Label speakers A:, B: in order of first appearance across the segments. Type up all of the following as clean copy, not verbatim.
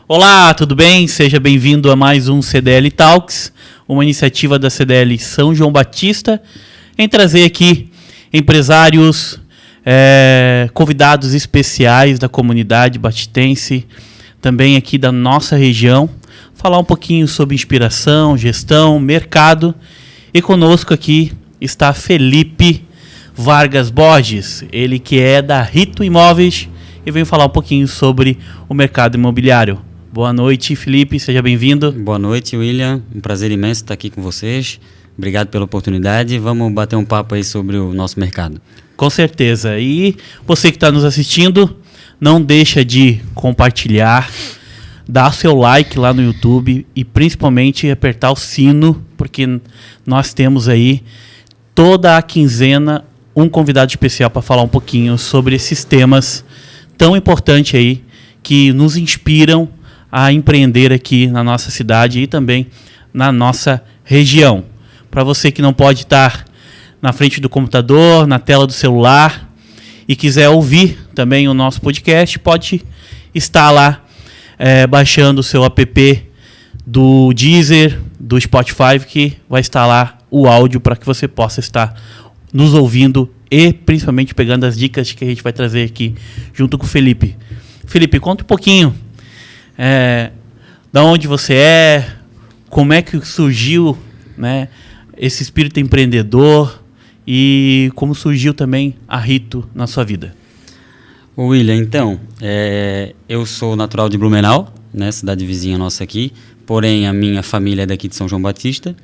A: Olá, tudo bem? Seja bem-vindo a mais um CDL Talks, uma iniciativa da CDL São João Batista, em trazer aqui empresários, convidados especiais da comunidade batitense, também aqui da nossa região, falar um pouquinho sobre inspiração, gestão, mercado. E conosco aqui está Felipe Vargas Borges, ele que é da Rito Imóveis e vem falar um pouquinho sobre o mercado imobiliário. Boa noite, Felipe, seja bem-vindo.
B: Boa noite, William. Um prazer imenso estar aqui com vocês. Obrigado pela oportunidade. Vamos bater um papo aí sobre o nosso mercado.
A: Com certeza. E você que está nos assistindo, não deixa de compartilhar, dar seu like lá no YouTube e principalmente apertar o sino, porque nós temos aí toda a quinzena um convidado especial para falar um pouquinho sobre esses temas tão importantes aí que nos inspiram a empreender aqui na nossa cidade e também na nossa região. Para você que não pode estar na frente do computador, na tela do celular e quiser ouvir também o nosso podcast, pode estar lá baixando o seu app do Deezer, do Spotify, que vai estar lá o áudio para que você possa estar nos ouvindo e principalmente pegando as dicas que a gente vai trazer aqui junto com o Felipe. Felipe, conta um pouquinho da onde você é, como é que surgiu, né, esse espírito empreendedor e como surgiu também a Rito na sua vida.
B: William, então, eu sou natural de Blumenau, né, cidade vizinha nossa aqui, porém a minha família é daqui de São João Batista.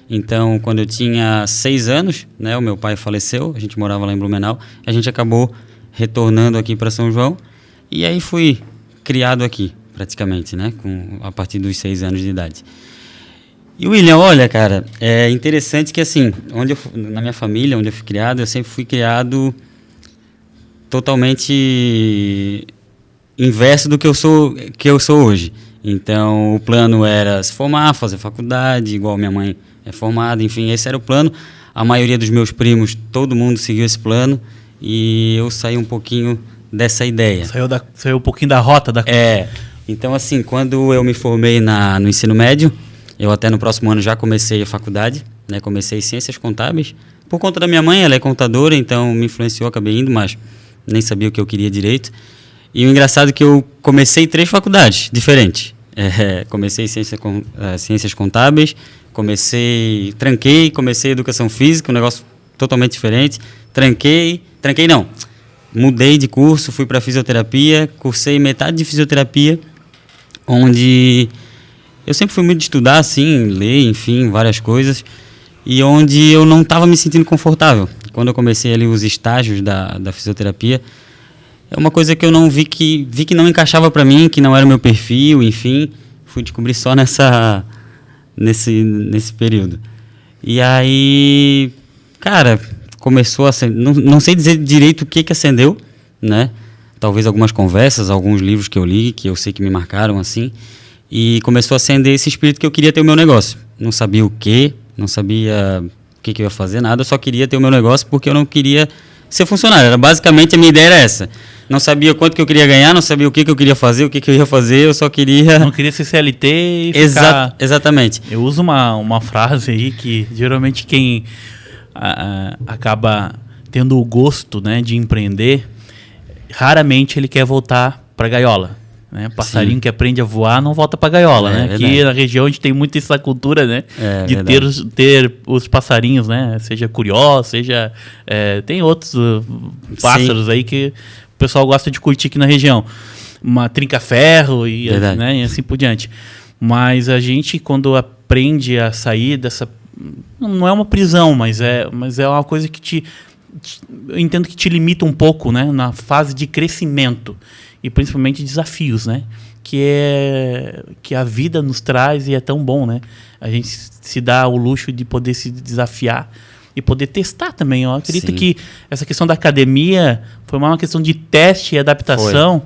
B: Então, quando eu tinha 6 anos, né, o meu pai faleceu, a gente morava lá em Blumenau, a gente acabou retornando aqui para São João e aí fui criado aqui, praticamente, né, a partir dos 6 anos de idade. E William, olha, cara, é interessante que assim, na minha família, onde eu fui criado, eu sempre fui criado totalmente inverso do que eu sou hoje. Então, o plano era se formar, fazer faculdade, igual minha mãe é formada, enfim, esse era o plano. A maioria dos meus primos, todo mundo seguiu esse plano e eu saí um pouquinho dessa ideia.
A: Saiu um pouquinho da rota da...
B: Então, assim, quando eu me formei no ensino médio, eu até no próximo ano já comecei a faculdade, né? Comecei Ciências Contábeis. Por conta da minha mãe, ela é contadora, então me influenciou, acabei indo, mas nem sabia o que eu queria direito. E o engraçado é que eu comecei 3 faculdades diferentes. Comecei Ciências Contábeis, tranquei, comecei Educação Física, um negócio totalmente diferente. Mudei de curso, fui para fisioterapia, cursei metade de fisioterapia, onde eu sempre fui muito de estudar, assim, ler, enfim, várias coisas, e onde eu não estava me sentindo confortável. Quando eu comecei ali os estágios da fisioterapia, é uma coisa que eu não vi que não encaixava para mim, que não era o meu perfil, enfim, fui descobrir só nesse período. E aí, cara, começou a acender, não sei dizer direito o que acendeu, né? Talvez algumas conversas, alguns livros que eu li, que eu sei que me marcaram, assim, e começou a acender esse espírito que eu queria ter o meu negócio. Não sabia o quê, não sabia o que eu ia fazer, nada, eu só queria ter o meu negócio porque eu não queria ser funcionário. Basicamente, a minha ideia era essa. Não sabia quanto que eu queria ganhar, não sabia o que eu queria fazer, o que eu ia fazer, eu só queria...
A: Não queria ser CLT e ficar...
B: Exatamente.
A: Eu uso uma frase aí que geralmente quem acaba tendo o gosto, né, de empreender, raramente ele quer voltar para a gaiola. Né? Passarinho Sim. que aprende a voar não volta para a gaiola. Né? Aqui na região a gente tem muito essa cultura, né? De ter os passarinhos, né? Seja curió, seja... tem outros pássaros Sim. aí que o pessoal gosta de curtir aqui na região. Uma trinca-ferro e assim por diante. Mas a gente, quando aprende a sair dessa... Não é uma prisão, mas é uma coisa que eu entendo que te limita um pouco, né? Na fase de crescimento. E principalmente desafios, né? Que a vida nos traz e é tão bom, né? A gente se dá o luxo de poder se desafiar e poder testar também. Eu acredito Sim. que essa questão da academia foi uma questão de teste e adaptação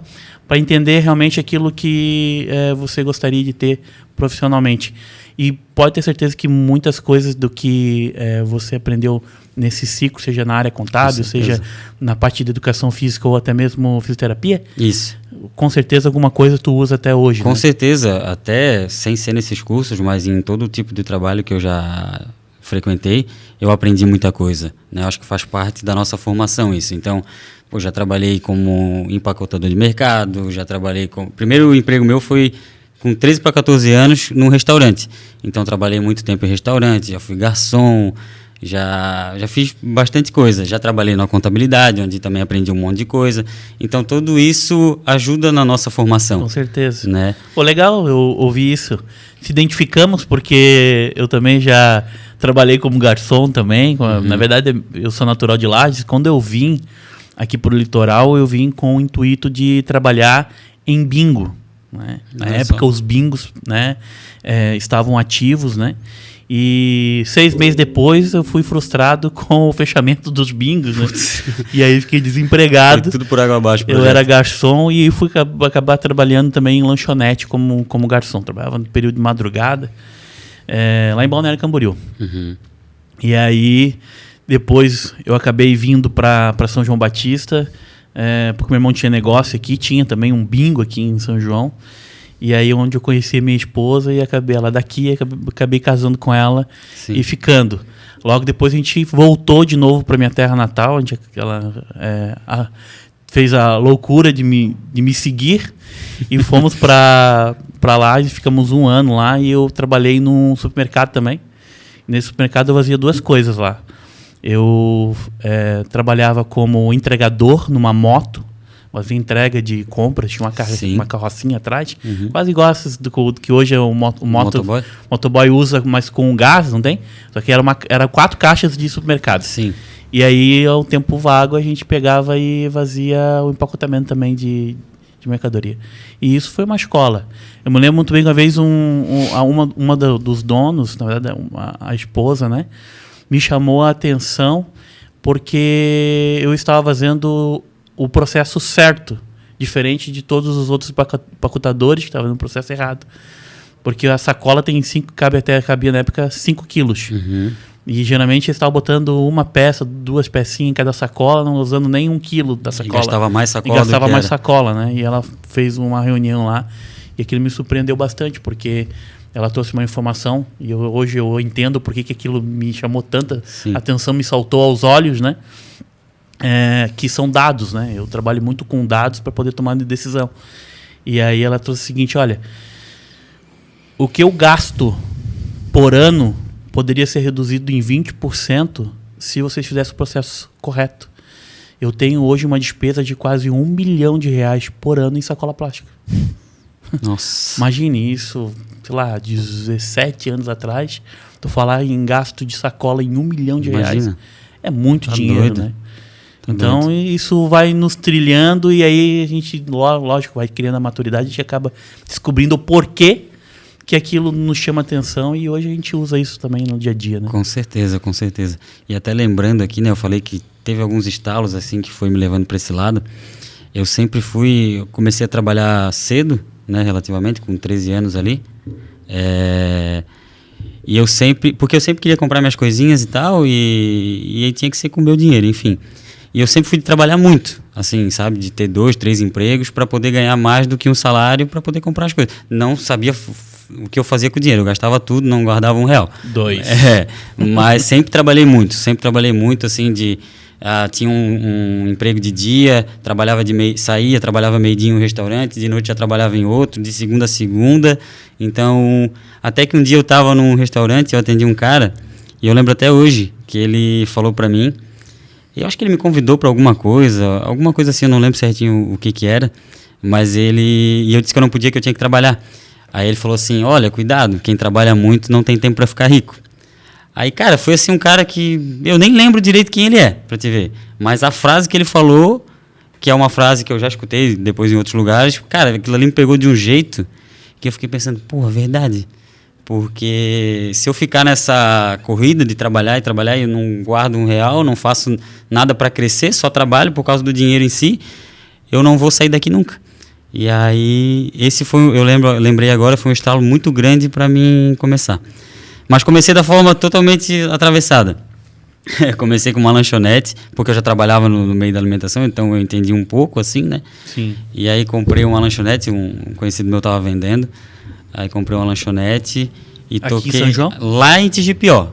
A: para entender realmente aquilo que você gostaria de ter profissionalmente. E pode ter certeza que muitas coisas do que você aprendeu nesse ciclo, seja na área contábil, seja na parte de educação física ou até mesmo fisioterapia,
B: Isso.
A: Com certeza alguma coisa tu usa até hoje.
B: Com certeza, até sem ser nesses cursos, mas em todo tipo de trabalho que eu já frequentei, eu aprendi muita coisa, né? Eu acho que faz parte da nossa formação isso. Então, já trabalhei como empacotador de mercado, já trabalhei com... Primeiro emprego meu foi com 13 para 14 anos num restaurante. Então, trabalhei muito tempo em restaurante, já fui garçom, já fiz bastante coisa. Já trabalhei na contabilidade, onde também aprendi um monte de coisa. Então, tudo isso ajuda na nossa formação.
A: Com certeza.
B: Né?
A: Pô, legal eu ouvir isso. Se identificamos porque eu também já trabalhei como garçom também. Na verdade, eu sou natural de Lages. Quando eu vim aqui para o litoral, eu vim com o intuito de trabalhar em bingo. Né? Na época, os bingos, né, estavam ativos, né? E 6 meses depois eu fui frustrado com o fechamento dos bingos, né? E aí fiquei desempregado.
B: Foi tudo por água abaixo.
A: Eu era garçom e fui acabar trabalhando também em lanchonete como garçom. Trabalhava no período de madrugada, lá em Balneário Camboriú. E aí depois eu acabei vindo para São João Batista, porque meu irmão tinha negócio aqui, tinha também um bingo aqui em São João. E aí onde eu conheci minha esposa e acabei ela daqui, acabei casando com ela. Sim. E ficando. Logo depois a gente voltou de novo para minha terra natal, onde ela fez a loucura de me seguir e fomos para lá e ficamos 1 ano lá e eu trabalhei num supermercado também. Nesse supermercado eu fazia 2 coisas lá. Eu trabalhava como entregador numa moto, fazia entrega de compras, tinha uma carrocinha atrás, quase igual essas do que hoje é o motoboy usa, mas com gás, não tem? Só que era 4 caixas de supermercado.
B: Sim.
A: E aí, ao tempo vago, a gente pegava e fazia o empacotamento também de mercadoria. E isso foi uma escola. Eu me lembro muito bem que uma vez uma dos donos, na verdade a esposa, né, me chamou a atenção porque eu estava fazendo o processo certo, diferente de todos os outros empacotadores que estavam no processo errado. Porque a sacola tem cabia na época 5 quilos. E geralmente eles estavam botando 1 peça, 2 pecinhas em cada sacola, não usando nem 1 quilo da sacola.
B: E gastava mais sacola
A: sacola, né? E ela fez uma reunião lá e aquilo me surpreendeu bastante, porque ela trouxe uma informação e hoje eu entendo por que aquilo me chamou tanta atenção, me saltou aos olhos, né? Que são dados, né? Eu trabalho muito com dados para poder tomar decisão. E aí ela trouxe o seguinte, olha, o que eu gasto por ano poderia ser reduzido em 20% se vocês fizessem o processo correto. Eu tenho hoje uma despesa de quase R$1 milhão por ano em sacola plástica.
B: Nossa.
A: Imagine isso, sei lá, 17 anos atrás, tu falar em gasto de sacola em R$1 milhão. É muito dinheiro, doido, né? Então, isso vai nos trilhando e aí a gente, lógico, vai criando a maturidade, a gente acaba descobrindo o porquê que aquilo nos chama atenção e hoje a gente usa isso também no dia a dia, né?
B: Com certeza, com certeza. E até lembrando aqui, né, eu falei que teve alguns estalos assim que foi me levando para esse lado. Eu comecei a trabalhar cedo, né, relativamente, com 13 anos ali. E porque eu sempre queria comprar minhas coisinhas e tal, e aí tinha que ser com o meu dinheiro, enfim. E eu sempre fui trabalhar muito, assim, sabe? De ter 2, 3 empregos para poder ganhar mais do que um salário para poder comprar as coisas. Não sabia o que eu fazia com o dinheiro. Eu gastava tudo, não guardava R$1.
A: 2.
B: Mas sempre trabalhei muito, assim, tinha um emprego de dia, trabalhava meio-dia em um restaurante, de noite já trabalhava em outro, de segunda a segunda. Então, até que um dia eu estava num restaurante, eu atendi um cara, e eu lembro até hoje que ele falou para mim, eu acho que ele me convidou para alguma coisa assim, eu não lembro certinho o que era, mas e eu disse que eu não podia, que eu tinha que trabalhar. Aí ele falou assim, olha, cuidado, quem trabalha muito não tem tempo para ficar rico. Aí, cara, foi assim um cara que eu nem lembro direito quem ele é, para te ver, mas a frase que ele falou, que é uma frase que eu já escutei depois em outros lugares, cara, aquilo ali me pegou de um jeito que eu fiquei pensando, porra, verdade. Porque se eu ficar nessa corrida de trabalhar e eu não guardo R$1, não faço nada para crescer, só trabalho por causa do dinheiro em si, eu não vou sair daqui nunca. E aí, esse foi, lembrei agora, foi um estalo muito grande para mim começar. Mas comecei da forma totalmente atravessada. Comecei com uma lanchonete, porque eu já trabalhava no meio da alimentação, então eu entendi um pouco assim, né?
A: Sim.
B: E aí comprei uma lanchonete, um conhecido meu estava vendendo. Aí comprei uma lanchonete e
A: Aqui
B: toquei
A: em São João?
B: lá em Tigipió.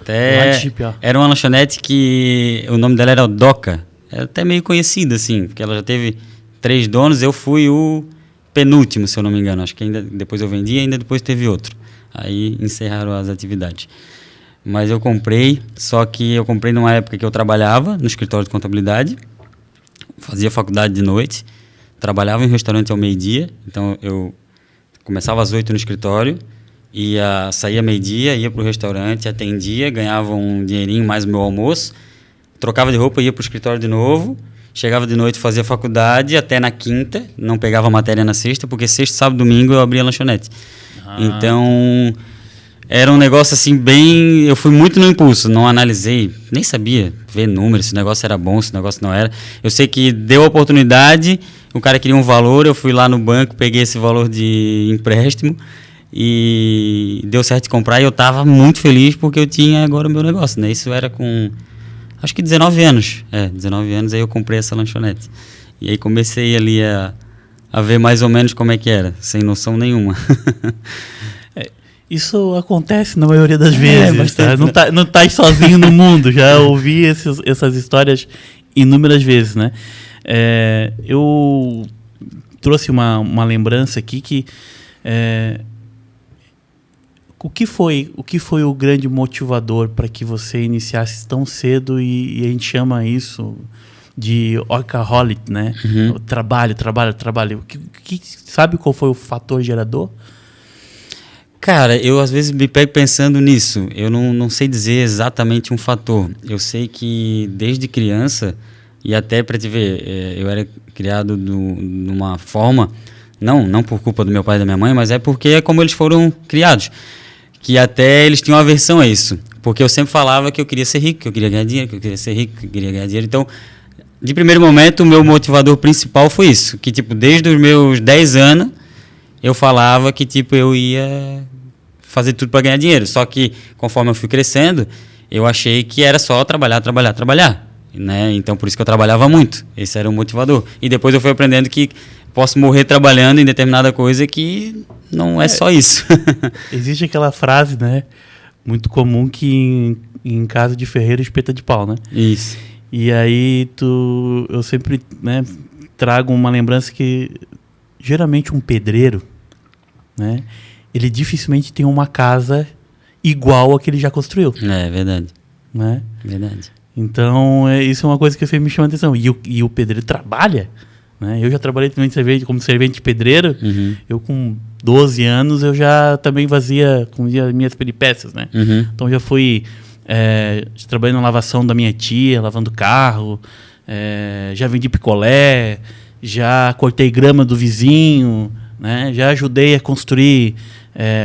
A: Lá em Tigipió.
B: Era uma lanchonete que o nome dela era Doca. Era até meio conhecida, assim, porque ela já teve 3 donos. Eu fui o penúltimo, se eu não me engano. Acho que ainda depois eu vendi e ainda depois teve outro. Aí encerraram as atividades. Mas eu comprei, só que eu comprei numa época que eu trabalhava no escritório de contabilidade, fazia faculdade de noite, trabalhava em restaurante ao meio-dia, então eu começava às 8 no escritório, saía meio-dia, ia para o restaurante, atendia, ganhava um dinheirinho mais o meu almoço, trocava de roupa, ia para o escritório de novo, chegava de noite, fazia faculdade até na quinta, não pegava matéria na sexta, porque sexta, sábado, domingo eu abria a lanchonete. Então, era um negócio assim bem... Eu fui muito no impulso, não analisei, nem sabia ver números, se o negócio era bom, se o negócio não era. Eu sei que deu a oportunidade, o cara queria um valor, eu fui lá no banco, peguei esse valor de empréstimo e deu certo de comprar e eu estava muito feliz porque eu tinha agora o meu negócio, né? Isso era com, acho que 19 anos. 19 anos aí eu comprei essa lanchonete. E aí comecei ali a ver mais ou menos como é que era, sem noção nenhuma.
A: Isso acontece na maioria das vezes,
B: bastante,
A: tá? Não tá sozinho no mundo, já ouvi essas histórias inúmeras vezes, né? Eu trouxe uma lembrança aqui que o que foi o grande motivador para que você iniciasse tão cedo e a gente chama isso de workaholic, né?
B: Uhum.
A: Trabalho. Sabe qual foi o fator gerador?
B: Cara, eu às vezes me pego pensando nisso. Eu não sei dizer exatamente um fator. Eu sei que desde criança, e até para te ver, eu era criado numa forma, não por culpa do meu pai e da minha mãe, mas é porque é como eles foram criados. Que até eles tinham aversão a isso. Porque eu sempre falava que eu queria ser rico, que eu queria ganhar dinheiro, que eu queria ser rico, que eu queria ganhar dinheiro. Então, de primeiro momento, o meu motivador principal foi isso. Que, tipo, desde os meus 10 anos, eu falava que, tipo, eu ia fazer tudo para ganhar dinheiro. Só que, conforme eu fui crescendo, eu achei que era só trabalhar. Né? Então, por isso que eu trabalhava muito. Esse era o motivador. E depois eu fui aprendendo que posso morrer trabalhando em determinada coisa que não é só isso.
A: Existe aquela frase, né? Muito comum que em casa de ferreiro espeta de pau, né?
B: Isso.
A: E aí eu sempre, né, trago uma lembrança que geralmente um pedreiro, né? Ele dificilmente tem uma casa igual a que ele já construiu.
B: É verdade.
A: Né?
B: Verdade.
A: Então, isso é uma coisa que sempre me chama a atenção. E o pedreiro trabalha, né? Eu já trabalhei também como servente de pedreiro.
B: Uhum.
A: Eu com 12 anos, eu já também fazia minhas peripécias, né?
B: Uhum.
A: Então, já fui trabalhando na lavação da minha tia, lavando carro, já vendi picolé, já cortei grama do vizinho, né? Já ajudei a construir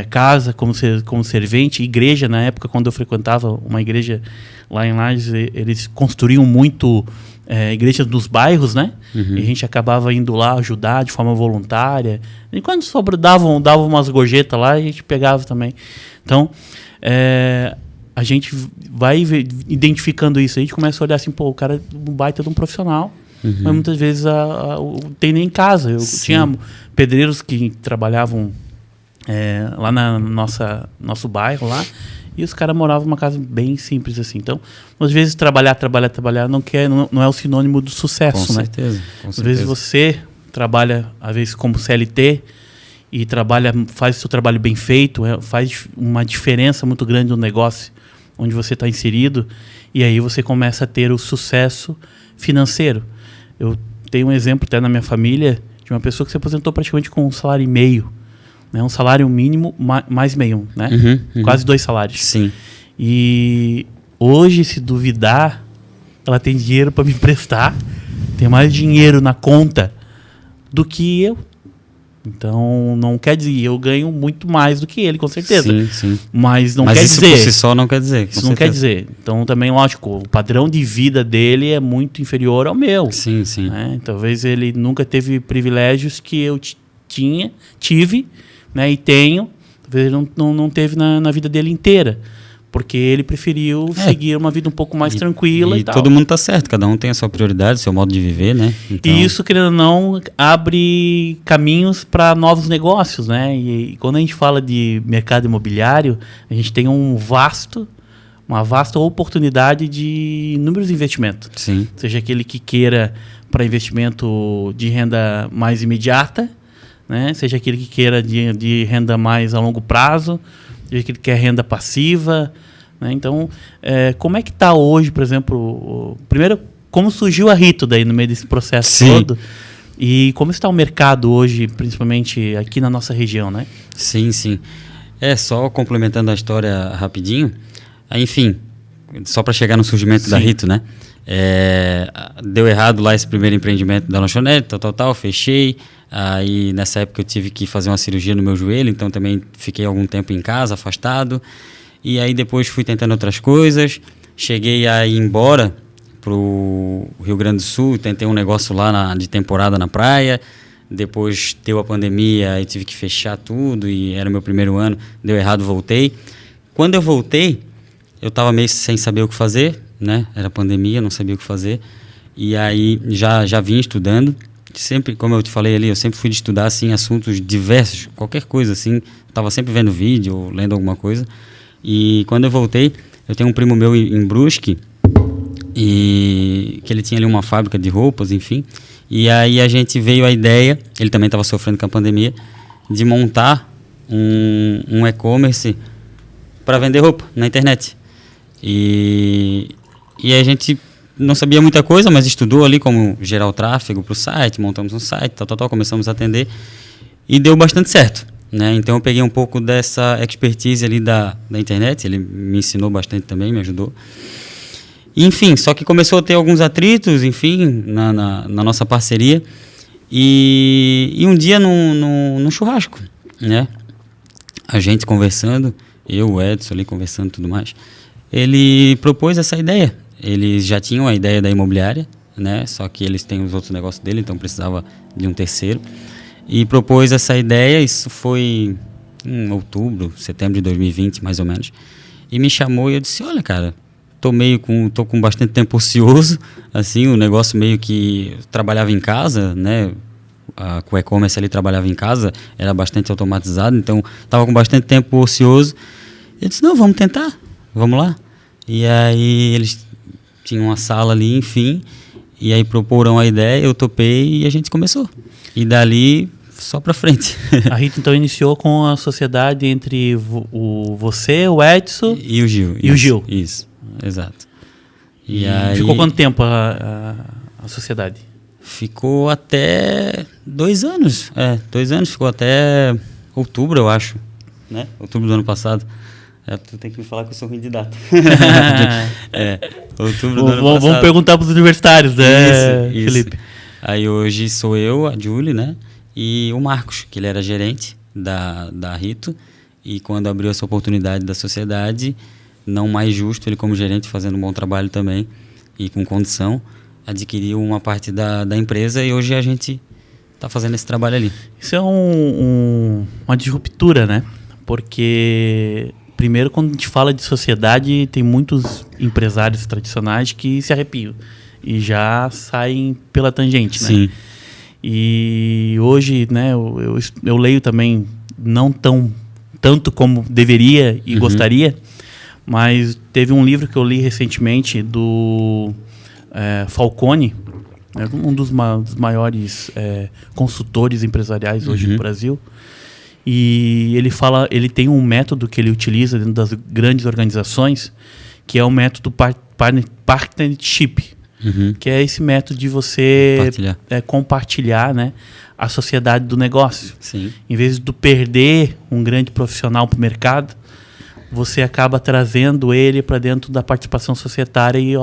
A: casa como servente, igreja. Na época, quando eu frequentava uma igreja lá em Lages, eles construíam muito igrejas dos bairros, né?
B: Uhum.
A: E a gente acabava indo lá ajudar de forma voluntária. E quando davam umas gorjetas lá, a gente pegava também. Então, a gente vai identificando isso. A gente começa a olhar assim, pô, o cara é um baita de um profissional. Uhum. Mas muitas vezes tem nem em casa. Eu tinha pedreiros que trabalhavam lá na nosso bairro lá, e os caras moravam numa casa bem simples assim. Então, às vezes trabalhar não é o sinônimo do sucesso,
B: com
A: né?
B: Certeza.
A: Às vezes você trabalha, às vezes como CLT, e faz o seu trabalho bem feito, faz uma diferença muito grande no negócio onde você está inserido, e aí você começa a ter o sucesso financeiro. Eu tenho um exemplo até na minha família de uma pessoa que se aposentou praticamente com 1,5 salário, né? Um salário mínimo mais meio, né?
B: Uhum.
A: Quase 2 salários.
B: Sim.
A: E hoje, se duvidar, ela tem dinheiro para me emprestar, tem mais dinheiro na conta do que eu. Então, não quer dizer, eu ganho muito mais do que ele, com certeza.
B: Sim, sim.
A: Mas não
B: Mas
A: quer
B: isso
A: dizer.
B: por si só não quer dizer.
A: Isso não quer dizer. Então, também, lógico, o padrão de vida dele é muito inferior ao meu.
B: Sim, sim.
A: Né? Talvez ele nunca teve privilégios que eu tive, né? E tenho. Talvez ele não teve na vida dele inteira. Porque ele preferiu seguir uma vida um pouco mais tranquila e tal.
B: Todo mundo tá certo, cada um tem a sua prioridade, seu modo de viver, né? Então...
A: E isso, querendo ou não, abre caminhos para novos negócios, né? E quando a gente fala de mercado imobiliário, a gente tem uma vasta oportunidade de inúmeros investimentos.
B: Sim.
A: Seja aquele que queira para investimento de renda mais imediata, né? Seja aquele que queira de renda mais a longo prazo, seja aquele que quer renda passiva, né? Então, como é que está hoje, por exemplo, primeiro, como surgiu a Rito daí no meio desse processo
B: Sim.
A: todo? E como está o mercado hoje, principalmente aqui na nossa região, né?
B: Sim, sim. Só complementando a história rapidinho, enfim, só para chegar no surgimento da Rito, né? Deu errado lá esse primeiro empreendimento da lanchonete, tal, fechei. Aí nessa época eu tive que fazer uma cirurgia no meu joelho, então também fiquei algum tempo em casa, afastado. E aí depois fui tentando outras coisas, cheguei a ir embora pro Rio Grande do Sul, tentei um negócio lá de temporada na praia. Depois deu a pandemia e tive que fechar tudo e era meu primeiro ano, deu errado, voltei. Quando eu voltei, eu estava meio sem saber o que fazer, né? Era pandemia, não sabia o que fazer. E aí já vim estudando. Sempre, como eu te falei ali, eu sempre fui de estudar assim, assuntos diversos, qualquer coisa assim. Estava sempre vendo vídeo ou lendo alguma coisa. E quando eu voltei, eu tenho um primo meu em Brusque, e que ele tinha ali uma fábrica de roupas, enfim. E aí a gente veio a ideia, ele também estava sofrendo com a pandemia, de montar um e-commerce para vender roupa na internet. E a gente não sabia muita coisa, mas estudou ali como gerar o tráfego para o site, montamos um site, tal, começamos a atender e deu bastante certo, né? Então eu peguei um pouco dessa expertise ali da internet, ele me ensinou bastante também, me ajudou. Enfim, só que começou a ter alguns atritos, enfim, na nossa parceria. E um dia num churrasco, né? A gente conversando, eu, o Edson ali conversando e tudo mais, ele propôs essa ideia. Eles já tinham a ideia da imobiliária, né? Só que eles têm os outros negócios dele, então precisava de um terceiro. E propôs essa ideia, isso foi em outubro, setembro de 2020, mais ou menos. E me chamou e eu disse, olha, cara, tô com bastante tempo ocioso, assim, o negócio meio que eu trabalhava em casa, né? Com o e-commerce ali trabalhava em casa, era bastante automatizado, então estava com bastante tempo ocioso. Eu disse, não, vamos tentar, vamos lá. E aí eles tinham uma sala ali, enfim, e aí proporam a ideia, eu topei e a gente começou. E dali, só pra frente.
A: A Rito, então, iniciou com a sociedade entre você, o Edson...
B: E o Gil.
A: E o Gil.
B: Isso, exato. E aí,
A: ficou quanto tempo a sociedade?
B: Ficou até 2 anos. 2 anos, ficou até outubro, eu acho. Né? Outubro do ano passado. Tu tem que me falar que eu sou ruim de data. Outubro do ano passado.
A: Vamos perguntar para os universitários, né,
B: isso.
A: Felipe?
B: Aí hoje sou eu, a Julie, né? E o Marcos, que ele era gerente da Rito. E quando abriu essa oportunidade da sociedade, não mais justo, ele como gerente fazendo um bom trabalho também e com condição, adquiriu uma parte da empresa e hoje a gente está fazendo esse trabalho ali.
A: Isso é uma disruptura, né? Porque... Primeiro, quando a gente fala de sociedade, tem muitos empresários tradicionais que se arrepiam e já saem pela tangente, né?
B: Sim.
A: E hoje, né, eu leio também, não tanto como deveria e gostaria, mas teve um livro que eu li recentemente do Falcone, um dos maiores consultores empresariais hoje no Brasil. E ele tem um método que ele utiliza dentro das grandes organizações, que é o método partnership, que é esse método de você compartilhar, né, a sociedade do negócio.
B: Sim.
A: Em vez de tu perder um grande profissional para o mercado, você acaba trazendo ele para dentro da participação societária e,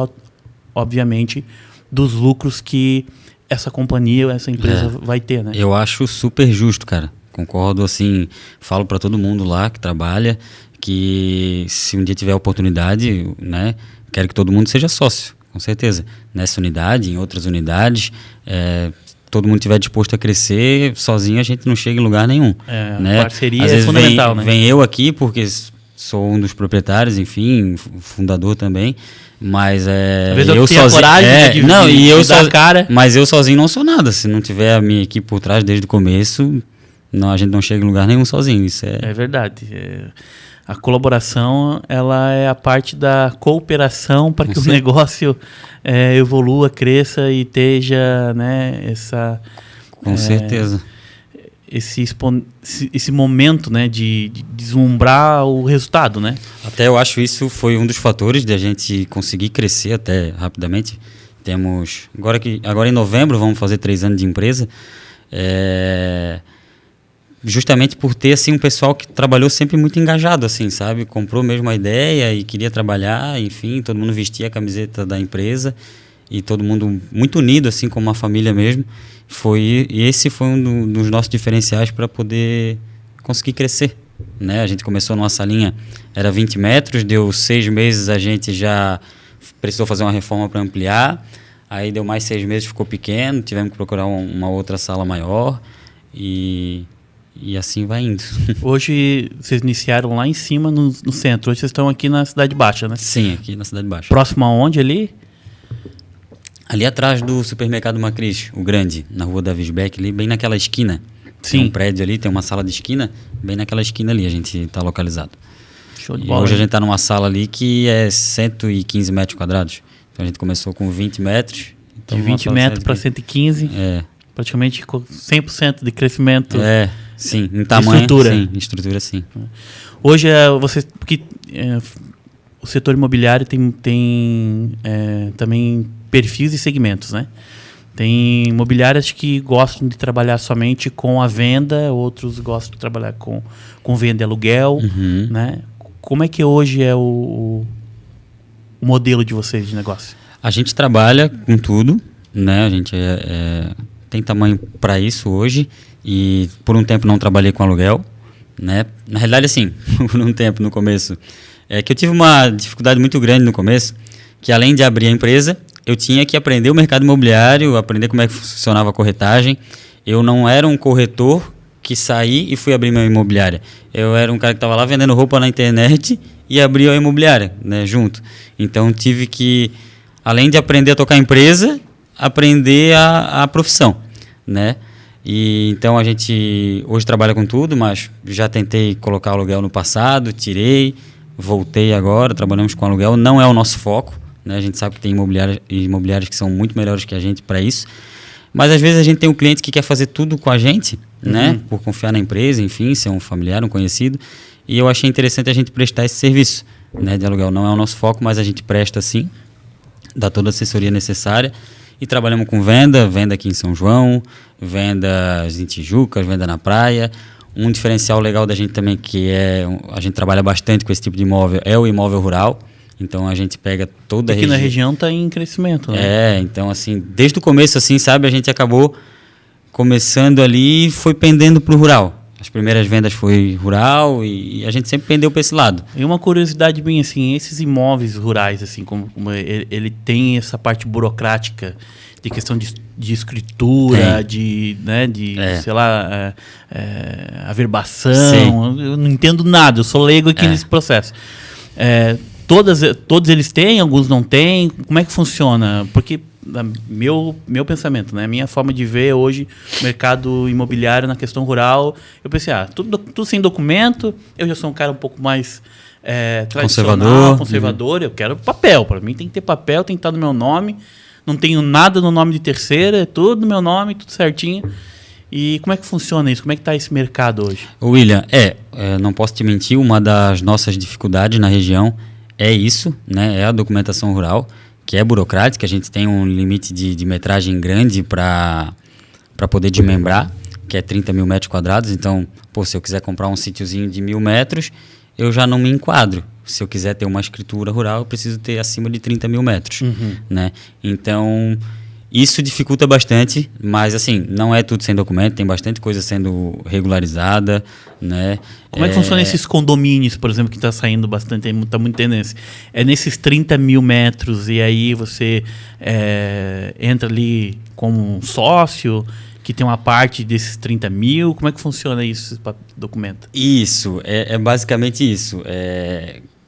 A: obviamente, dos lucros que essa companhia, essa empresa vai ter, né?
B: Eu acho super justo, cara. Concordo, assim, falo para todo mundo lá que trabalha que se um dia tiver oportunidade, né, quero que todo mundo seja sócio, com certeza. Nessa unidade, em outras unidades, todo mundo estiver disposto a crescer, sozinho a gente não chega em lugar nenhum. Né?
A: Parceria
B: Às vezes
A: fundamental, né?
B: Vem eu aqui, porque sou um dos proprietários, enfim, fundador também, mas
A: Às vezes
B: eu
A: tenho a
B: sozinho,
A: coragem de dar a cara.
B: mas eu sozinho não sou nada. Se não tiver a minha equipe por trás desde o começo, não, a gente não chega em lugar nenhum sozinho. Isso
A: é verdade. A colaboração, ela é a parte da cooperação para que o negócio evolua, cresça e esteja, né, essa...
B: Com certeza.
A: Esse momento, né, de deslumbrar o resultado, né?
B: Até eu acho isso foi um dos fatores de a gente conseguir crescer até rapidamente. Temos... Agora em novembro vamos fazer 3 anos de empresa. Justamente por ter assim um pessoal que trabalhou sempre muito engajado, assim, sabe? Comprou mesmo a ideia e queria trabalhar, enfim, todo mundo vestia a camiseta da empresa e todo mundo muito unido, assim, como uma família mesmo. Esse foi um dos nossos diferenciais para poder conseguir crescer, né? A gente começou numa salinha, era 20 metros, deu 6 meses, a gente já precisou fazer uma reforma para ampliar, aí deu mais 6 meses, ficou pequeno, tivemos que procurar uma outra sala maior e assim vai indo.
A: Hoje vocês iniciaram lá em cima, no centro. Hoje vocês estão aqui na Cidade Baixa, né?
B: Sim, aqui na Cidade Baixa.
A: Próximo aonde ali?
B: Ali atrás do supermercado Macris, o grande, na rua da Visbeck, ali, bem naquela esquina.
A: Sim.
B: Tem um prédio ali, tem uma sala de esquina, bem naquela esquina ali a gente está localizado.
A: Show de bola.
B: Hoje a gente está numa sala ali que é 115 metros quadrados. Então a gente começou com 20 metros. Então
A: de 20 metros para 115. Praticamente com 100% de crescimento.
B: Sim, em tamanho.
A: Estrutura.
B: Sim, estrutura sim.
A: Hoje porque o setor imobiliário tem também perfis e segmentos, né? Tem imobiliárias que gostam de trabalhar somente com a venda, outros gostam de trabalhar com venda e aluguel, né? Como é que hoje é o modelo de vocês de negócio?
B: A gente trabalha com tudo, né? A gente tem tamanho para isso hoje e por um tempo não trabalhei com aluguel, né? Na realidade, assim, por um tempo no começo, que eu tive uma dificuldade muito grande no começo, que além de abrir a empresa, eu tinha que aprender o mercado imobiliário, aprender como é que funcionava a corretagem. Eu não era um corretor que saí e fui abrir minha imobiliária. Eu era um cara que estava lá vendendo roupa na internet e abri a imobiliária, né, junto. Então tive que, além de aprender a tocar a empresa, aprender a profissão, né? E então a gente hoje trabalha com tudo, mas já tentei colocar aluguel no passado, tirei, voltei agora, trabalhamos com aluguel, não é o nosso foco, né? A gente sabe que tem imobiliárias que são muito melhores que a gente para isso, mas às vezes a gente tem um cliente que quer fazer tudo com a gente, né? Por confiar na empresa, enfim, ser um familiar, um conhecido, e eu achei interessante a gente prestar esse serviço, né, de aluguel. Não é o nosso foco, mas a gente presta sim, dá toda a assessoria necessária. E trabalhamos com venda aqui em São João, vendas em Tijucas, venda na praia. Um diferencial legal da gente também, que a gente trabalha bastante com esse tipo de imóvel, é o imóvel rural. Então a gente pega toda a região.
A: Aqui na região está em crescimento, né?
B: Então assim, desde o começo, assim, sabe, a gente acabou começando ali e foi pendendo para o rural. As primeiras vendas foi rural e a gente sempre pendeu para esse lado.
A: E uma curiosidade bem assim, esses imóveis rurais, assim, como ele tem essa parte burocrática de questão de escritura, sei lá, averbação. Sim. Eu não entendo nada, eu sou leigo aqui nesse processo. Todos eles têm, alguns não têm. Como é que funciona? Porque meu pensamento, né? Minha forma de ver hoje o mercado imobiliário na questão rural, eu pensei, tudo sem documento, eu já sou um cara um pouco mais tradicional, conservador, eu quero papel, para mim tem que ter papel, tem que estar no meu nome, não tenho nada no nome de terceira, é tudo no meu nome, tudo certinho. E como é que funciona isso? Como é que está esse mercado hoje?
B: William, não posso te mentir, uma das nossas dificuldades na região é isso, né? É a documentação rural, que é burocrática. A gente tem um limite de metragem grande para poder desmembrar, que é 30 mil metros quadrados. Então, se eu quiser comprar um sítiozinho de 1.000 metros, eu já não me enquadro. Se eu quiser ter uma escritura rural, eu preciso ter acima de 30 mil metros. Né? Então, Isso dificulta bastante, mas assim, não é tudo sem documento, tem bastante coisa sendo regularizada, né?
A: Como é que funciona esses condomínios, por exemplo, que está saindo bastante, está muito tendência? É nesses 30 mil metros e aí você entra ali como um sócio que tem uma parte desses 30 mil? Como é que funciona isso, esse documento?
B: Isso, é basicamente isso.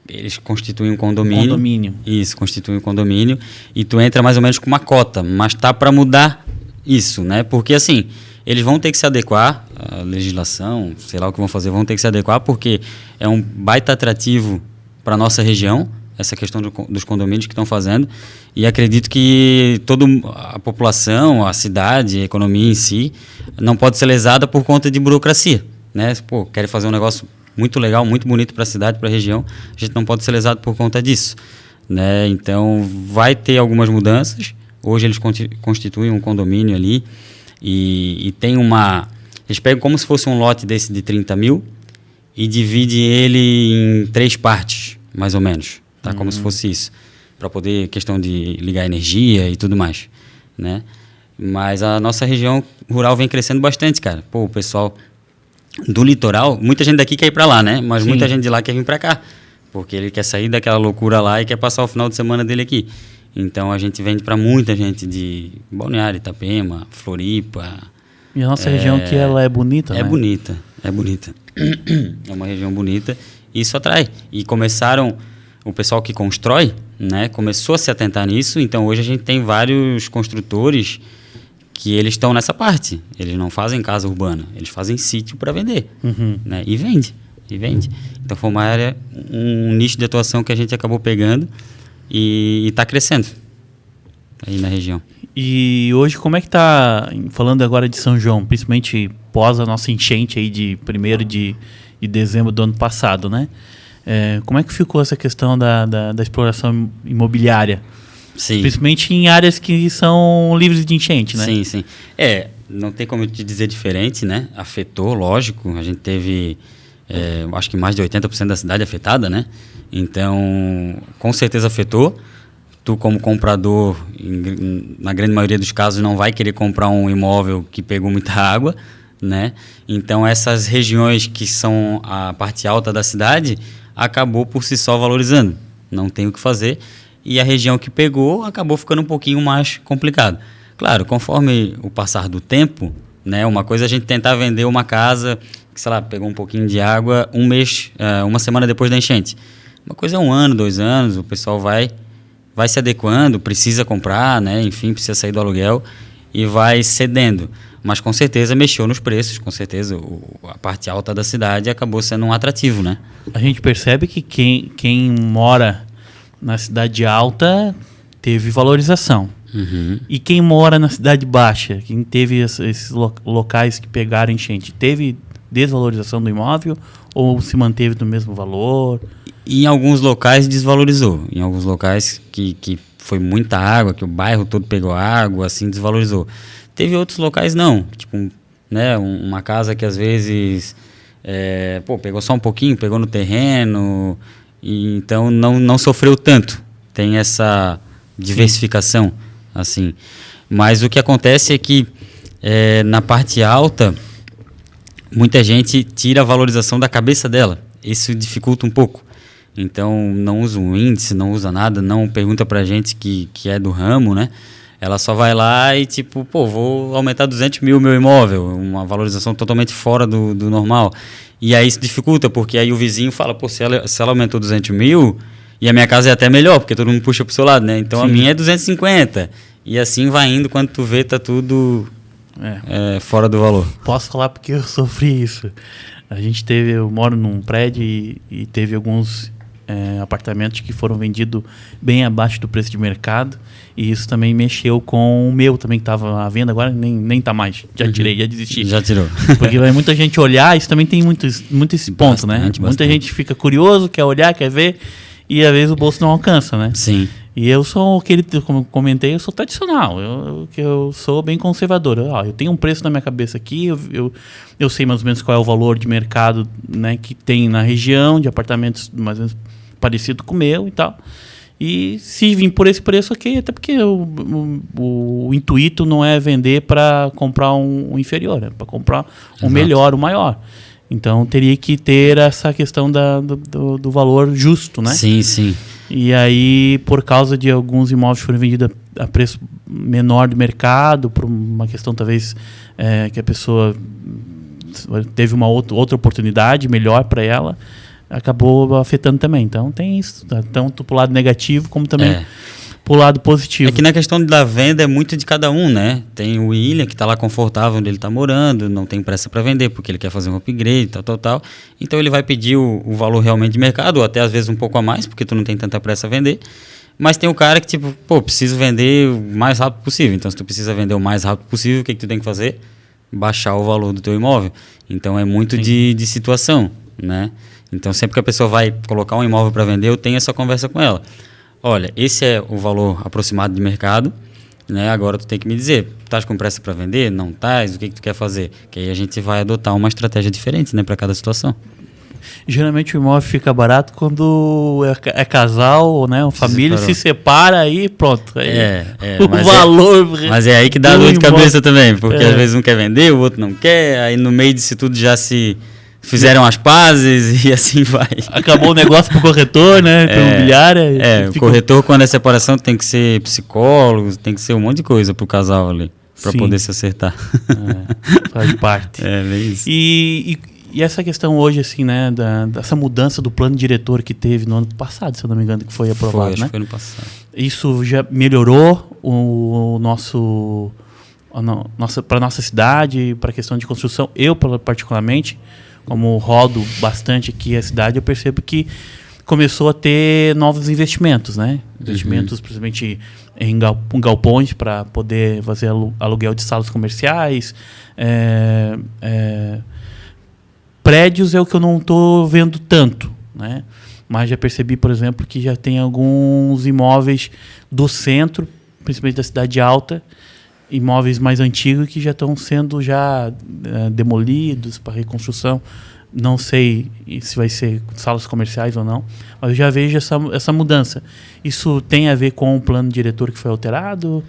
B: Eles constituem um condomínio.
A: Condomínio.
B: Isso, constituem um condomínio e tu entra mais ou menos com uma cota, mas tá para mudar isso, né? Porque assim, eles vão ter que se adequar à legislação, sei lá o que vão fazer, vão ter que se adequar porque é um baita atrativo para nossa região, essa questão dos condomínios que estão fazendo, e acredito que toda a população, a cidade, a economia em si, não pode ser lesada por conta de burocracia, né? Pô, querem fazer um negócio muito legal, muito bonito para a cidade, para a região, a gente não pode ser lesado por conta disso, né? Então, vai ter algumas mudanças. Hoje eles constituem um condomínio ali e tem uma... Eles pegam como se fosse um lote desse de 30 mil e dividem ele em 3 partes, mais ou menos, tá? Como se fosse isso, para poder, questão de ligar energia e tudo mais, né? Mas a nossa região rural vem crescendo bastante, cara. Pô, o pessoal do litoral, muita gente daqui quer ir para lá, né? Mas
A: Sim.
B: muita gente de lá quer vir para cá, porque ele quer sair daquela loucura lá e quer passar o final de semana dele aqui. Então a gente vende para muita gente de Balneário, Itapema, Floripa.
A: E a nossa região aqui, ela é bonita, né?
B: É bonita. É uma região bonita e isso atrai. E começaram, o pessoal que constrói, né? Começou a se atentar nisso, então hoje a gente tem vários construtores que eles estão nessa parte. Eles não fazem casa urbana, eles fazem sítio para vender, né? E vende. Então foi uma área, um nicho de atuação que a gente acabou pegando e está crescendo aí na região.
A: E hoje, como é que tá, falando agora de São João, principalmente pós a nossa enchente aí de 1º de dezembro do ano passado, né? Como é que ficou essa questão da exploração imobiliária?
B: Sim.
A: Principalmente em áreas que são livres de enchente, né?
B: Sim. Não tem como te dizer diferente, né? Afetou, lógico. A gente teve, acho que mais de 80% da cidade afetada, né? Então, com certeza afetou. Tu, como comprador, na grande maioria dos casos, não vai querer comprar um imóvel que pegou muita água, né? Então, essas regiões que são a parte alta da cidade, acabou por si só valorizando. Não tem o que fazer. E a região que pegou acabou ficando um pouquinho mais complicado. Claro, conforme o passar do tempo, né, uma coisa é a gente tentar vender uma casa que, sei lá, pegou um pouquinho de água um mês, uma semana depois da enchente. Uma coisa é 1 ano, 2 anos, o pessoal vai se adequando, precisa comprar, né, enfim, precisa sair do aluguel e vai cedendo. Mas com certeza mexeu nos preços, com certeza a parte alta da cidade acabou sendo um atrativo, né?
A: A gente percebe que quem mora na cidade alta teve valorização. E quem mora na cidade baixa, quem teve esses locais que pegaram enchente, teve desvalorização do imóvel ou se manteve no mesmo valor?
B: Em alguns locais desvalorizou. Em alguns locais que foi muita água, que o bairro todo pegou água, assim, desvalorizou. Teve outros locais não. Tipo, né, uma casa que às vezes pegou só um pouquinho, pegou no terreno, e então não sofreu tanto. Tem essa diversificação, assim. Mas o que acontece é que na parte alta, muita gente tira a valorização da cabeça dela. Isso dificulta um pouco. Então, não usa um índice, não usa nada, não pergunta pra gente que é do ramo, né? Ela só vai lá e tipo, vou aumentar 200 mil o meu imóvel, uma valorização totalmente fora do normal. E aí isso dificulta, porque aí o vizinho fala, se ela aumentou 200 mil, e a minha casa é até melhor, porque todo mundo puxa pro seu lado, né? Então Sim. A minha é 250. E assim vai indo, quando tu vê, tá tudo fora do valor.
A: Posso falar porque eu sofri isso. Eu moro num prédio e teve alguns apartamentos que foram vendidos bem abaixo do preço de mercado, e isso também mexeu com o meu também, que estava à venda, agora nem tá mais, já tirei, já desisti.
B: Já tirou.
A: Porque vai muita gente olhar, isso também tem muito esse ponto, né? Muita gente fica curioso, quer olhar, quer ver, e às vezes o bolso não alcança, né?
B: Sim.
A: E eu sou aquele, como eu comentei, eu sou tradicional, eu sou bem conservador. Eu tenho um preço na minha cabeça aqui, eu sei mais ou menos qual é o valor de mercado, né, que tem na região, de apartamentos mais ou menos parecido com o meu e tal. E se vir por esse preço, ok, até porque o intuito não é vender para comprar um inferior, é para comprar um melhor, o maior. Então teria que ter essa questão do valor justo, né?
B: Sim, sim.
A: E aí, por causa de alguns imóveis que foram vendidos a preço menor do mercado, por uma questão talvez que a pessoa teve uma outra oportunidade melhor para ela, acabou afetando também. Então tem isso, tanto pro lado negativo como também pro lado positivo.
B: É que na questão da venda é muito de cada um, né? Tem o William que está lá confortável onde ele está morando, não tem pressa para vender porque ele quer fazer um upgrade, tal. Então ele vai pedir o valor realmente de mercado, ou até às vezes um pouco a mais, porque tu não tem tanta pressa a vender. Mas tem o cara que tipo, preciso vender o mais rápido possível. Então se tu precisa vender o mais rápido possível, o que tu tem que fazer? Baixar o valor do teu imóvel. Então é muito de situação, né? Então sempre que a pessoa vai colocar um imóvel para vender, eu tenho essa conversa com ela. Olha, esse é o valor aproximado de mercado, né? Agora tu tem que me dizer, estás com pressa para vender? Não estás? O que tu quer fazer? Que aí a gente vai adotar uma estratégia diferente, né, para cada situação.
A: Geralmente o imóvel fica barato quando é casal, né? Uma família se separa aí pronto. Aí o valor.
B: Mas é aí que dá dor de cabeça também, porque às vezes um quer vender, o outro não quer, aí no meio disso tudo já se fizeram as pazes e assim vai.
A: Acabou o negócio pro corretor, né? Pro imobiliário.
B: O corretor, quando é separação, tem que ser psicólogo, tem que ser um monte de coisa pro casal ali, para poder se acertar.
A: Faz parte.
B: É isso.
A: E essa questão hoje, assim, né, dessa mudança do plano diretor que teve no ano passado, se eu não me engano, que foi aprovado, né?
B: Foi ano passado.
A: Isso já melhorou para nossa cidade, para a questão de construção. Eu, particularmente, como rodo bastante aqui a cidade, eu percebo que começou a ter novos investimentos, né? Investimentos, principalmente em galpões, para poder fazer aluguel de salas comerciais, prédios é o que eu não estou vendo tanto, né? Mas já percebi, por exemplo, que já tem alguns imóveis do centro, principalmente da cidade alta, imóveis mais antigos que já estão sendo demolidos para reconstrução. Não sei se vai ser salas comerciais ou não, mas eu já vejo essa mudança. Isso tem a ver com o plano diretor que foi alterado?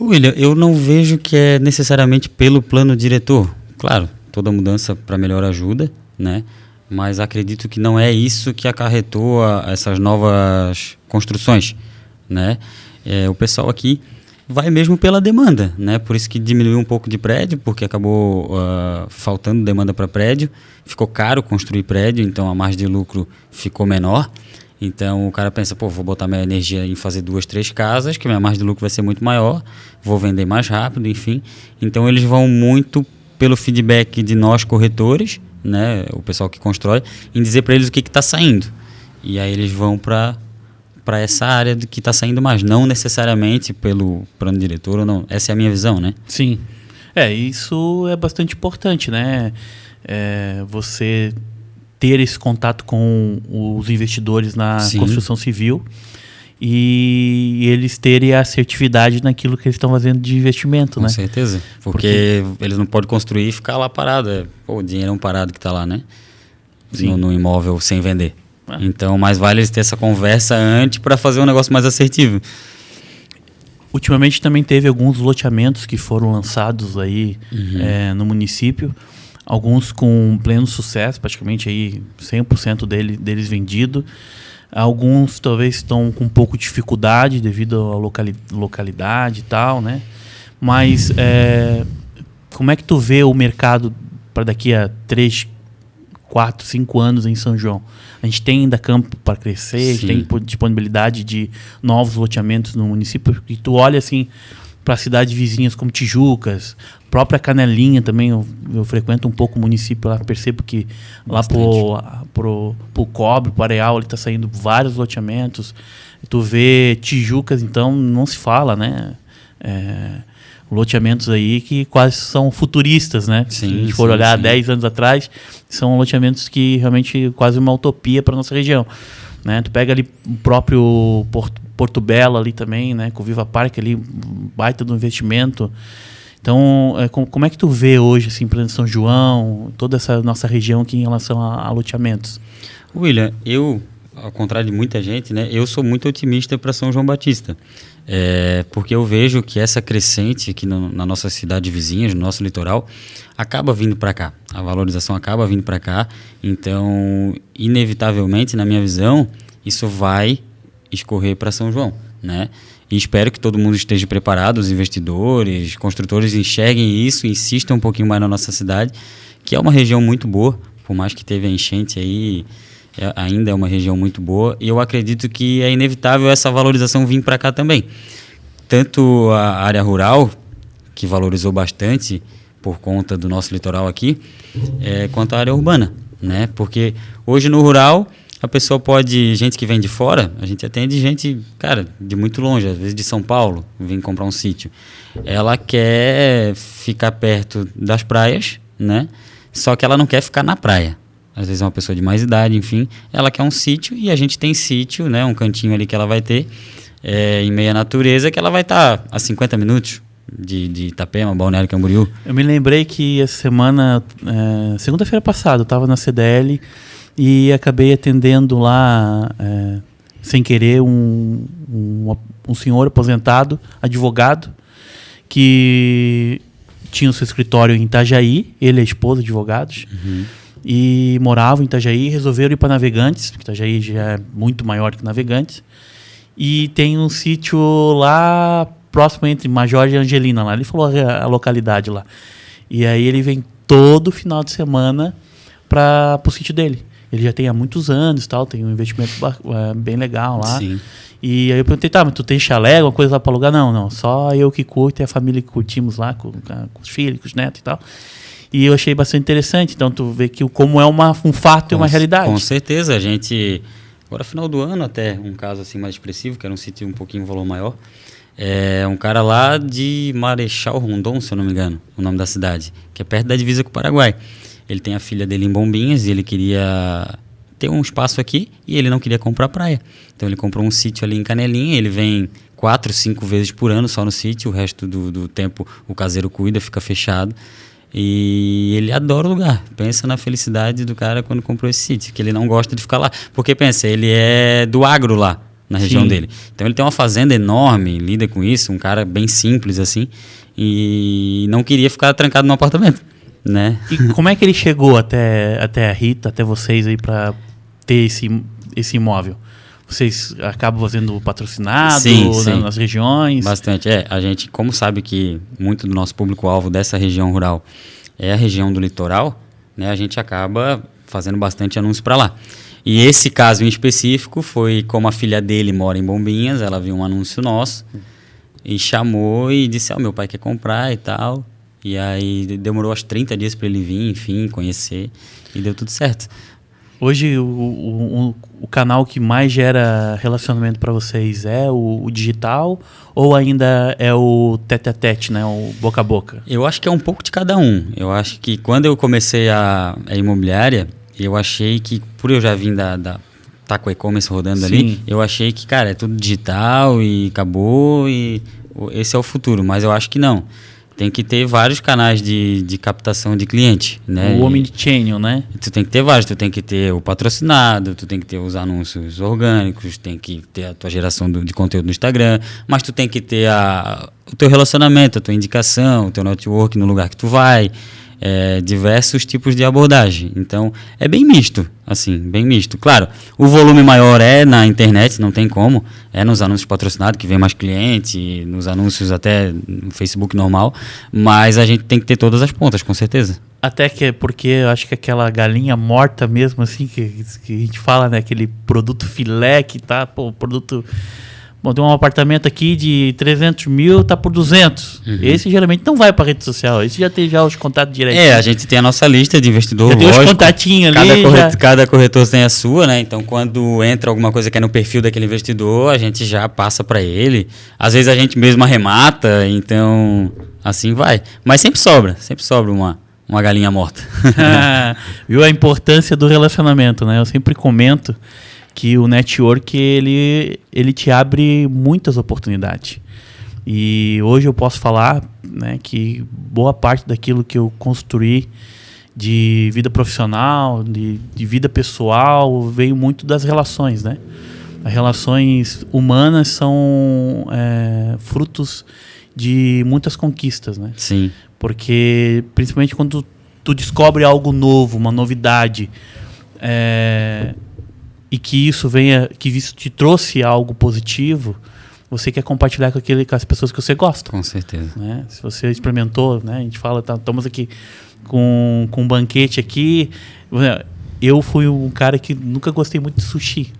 B: William, eu não vejo que é necessariamente pelo plano diretor. Claro, toda mudança para melhor ajuda, né? Mas acredito que não é isso que acarretou essas novas construções, né? O pessoal aqui vai mesmo pela demanda, né? Por isso que diminuiu um pouco de prédio, porque acabou faltando demanda para prédio. Ficou caro construir prédio, então a margem de lucro ficou menor. Então o cara pensa, vou botar minha energia em fazer 2, 3 casas, que minha margem de lucro vai ser muito maior, vou vender mais rápido, enfim. Então eles vão muito pelo feedback de nós corretores, né, o pessoal que constrói, em dizer para eles o que está saindo. E aí eles vão para essa área do que está saindo mais, não necessariamente pelo plano diretor ou não. Essa é a minha visão, né?
A: Sim. Isso é bastante importante, né? Você ter esse contato com os investidores na construção civil e eles terem a assertividade naquilo que eles estão fazendo de investimento, né?
B: Com certeza, porque eles não podem construir e ficar lá parado. O dinheiro é um parado que está lá, né? No imóvel sem vender. Então, mais vale eles ter essa conversa antes para fazer um negócio mais assertivo.
A: Ultimamente também teve alguns loteamentos que foram lançados aí no município, alguns com pleno sucesso, praticamente aí 100% deles vendido. Alguns talvez estão com um pouco de dificuldade devido à localidade e tal, né? Mas como é que tu vê o mercado para daqui a 3, 4, 5 anos em São João? A gente tem ainda campo para crescer, a gente tem disponibilidade de novos loteamentos no município, e tu olha assim para cidades vizinhas como Tijucas, própria Canelinha também, eu frequento um pouco o município lá, percebo que bastante. Lá pro Cobre, pro Areal, ele está saindo vários loteamentos. Tu vê Tijucas, então não se fala, né? Loteamentos aí que quase são futuristas, né? Se a gente for olhar 10 anos atrás, são loteamentos que realmente quase uma utopia para nossa região, né? Tu pega ali o próprio Porto Belo ali também, né? Com o Viva Parque ali, baita do investimento. Então, como é que tu vê hoje, assim, para São João, toda essa nossa região aqui em relação a loteamentos?
B: William, eu ao contrário de muita gente, né, eu sou muito otimista para São João Batista. Porque eu vejo que essa crescente aqui na nossa cidade vizinha, no nosso litoral, acaba vindo para cá. A valorização acaba vindo para cá. Então, inevitavelmente, na minha visão, isso vai escorrer para São João, né? E espero que todo mundo esteja preparado, os investidores, construtores enxerguem isso, insistam um pouquinho mais na nossa cidade, que é uma região muito boa, por mais que teve a enchente aí, ainda é uma região muito boa, e eu acredito que é inevitável essa valorização vir para cá também. Tanto a área rural, que valorizou bastante por conta do nosso litoral aqui, quanto a área urbana, né? Porque hoje no rural, a pessoa pode, gente que vem de fora, a gente atende gente, cara, de muito longe, às vezes de São Paulo, vem comprar um sítio. Ela quer ficar perto das praias, né? Só que ela não quer ficar na praia. Às vezes é uma pessoa de mais idade, enfim, ela quer um sítio e a gente tem sítio, né, um cantinho ali que ela vai ter em meia natureza, que ela vai estar a 50 minutos de Itapema, Balneário Camboriú.
A: Eu me lembrei que essa semana, segunda-feira passada, eu estava na CDL e acabei atendendo lá, sem querer, um senhor aposentado, advogado, que tinha o seu escritório em Itajaí, ele e a esposa, advogados, e moravam em Itajaí, resolveram ir para Navegantes, porque Itajaí já é muito maior que Navegantes, e tem um sítio lá próximo entre Major e Angelina, lá. Ele falou a localidade lá. E aí ele vem todo final de semana para o sítio dele. Ele já tem há muitos anos, tal, tem um investimento bem legal lá.
B: Sim.
A: E aí eu perguntei, tá, mas tu tem chalé, alguma coisa lá para alugar? Não, só eu que curto e a família que curtimos lá, com os filhos, com os netos e tal. E eu achei bastante interessante. Então, tu vê que como é um fato e uma realidade.
B: Com certeza. A gente, agora final do ano, até um caso assim mais expressivo, que era um sítio um pouquinho valor maior. Um cara lá de Marechal Rondon, se eu não me engano, o nome da cidade, que é perto da divisa com o Paraguai. Ele tem a filha dele em Bombinhas e ele queria ter um espaço aqui e ele não queria comprar praia. Então, ele comprou um sítio ali em Canelinha, ele vem 4, 5 vezes por ano só no sítio, o resto do tempo o caseiro cuida, fica fechado. E ele adora o lugar. Pensa na felicidade do cara quando comprou esse sítio, que ele não gosta de ficar lá. Porque pensa, ele é do agro lá, na região dele. Então ele tem uma fazenda enorme, lida com isso, um cara bem simples assim, e não queria ficar trancado no apartamento, né?
A: E como é que ele chegou até a Rita, até vocês aí para ter esse imóvel? Vocês acabam fazendo patrocinado
B: sim.
A: nas regiões?
B: Bastante. A gente, como sabe que muito do nosso público-alvo dessa região rural é a região do litoral, né, a gente acaba fazendo bastante anúncio para lá. E esse caso em específico foi como a filha dele mora em Bombinhas, ela viu um anúncio nosso e chamou e disse, meu pai quer comprar e tal. E aí demorou acho 30 dias para ele vir, enfim, conhecer, e deu tudo certo.
A: Hoje, o canal que mais gera relacionamento para vocês é o digital ou ainda é o tete-a-tete, né? O boca a boca?
B: Eu acho que é um pouco de cada um. Eu acho que quando eu comecei a imobiliária, eu achei que, por eu já vim tá com o e-commerce rodando ali, eu achei que, cara, é tudo digital e acabou e esse é o futuro. Mas eu acho que não. Tem que ter vários canais de captação de cliente, né?
A: O omnichannel, né?
B: Tu tem que ter vários, tu tem que ter o patrocinado, tu tem que ter os anúncios orgânicos, tem que ter a tua geração de conteúdo no Instagram, mas tu tem que ter o teu relacionamento, a tua indicação, o teu network no lugar que tu vai, diversos tipos de abordagem. Então, é bem misto, assim, bem misto. Claro, o volume maior é na internet, não tem como, é nos anúncios patrocinados, que vem mais cliente, nos anúncios até no Facebook normal, mas a gente tem que ter todas as pontas, com certeza.
A: Até que porque eu acho que aquela galinha morta mesmo, assim, que a gente fala, né, aquele produto filé que tá, produto... Bom, tem um apartamento aqui de 300 mil, tá por 200. Esse geralmente não vai para rede social. Esse já tem os contatos diretos.
B: A gente tem a nossa lista de investidor,
A: já tem os contatinhos ali.
B: Cada corretor tem a sua, né? Então, quando entra alguma coisa que é no perfil daquele investidor, a gente já passa para ele. Às vezes a gente mesmo arremata, então assim vai. Mas sempre sobra uma galinha morta.
A: Viu a importância do relacionamento, né? Eu sempre comento que o network, ele te abre muitas oportunidades. E hoje eu posso falar, né, que boa parte daquilo que eu construí de vida profissional, de vida pessoal, veio muito das relações, né? As relações humanas são frutos de muitas conquistas, né?
B: Sim.
A: Porque, principalmente quando tu descobre algo novo, uma novidade, e que isso te trouxe algo positivo, você quer compartilhar com as pessoas que você gosta.
B: Com certeza.
A: Né? Se você experimentou, né? A gente fala, estamos aqui com um banquete aqui. Eu fui um cara que nunca gostei muito de sushi.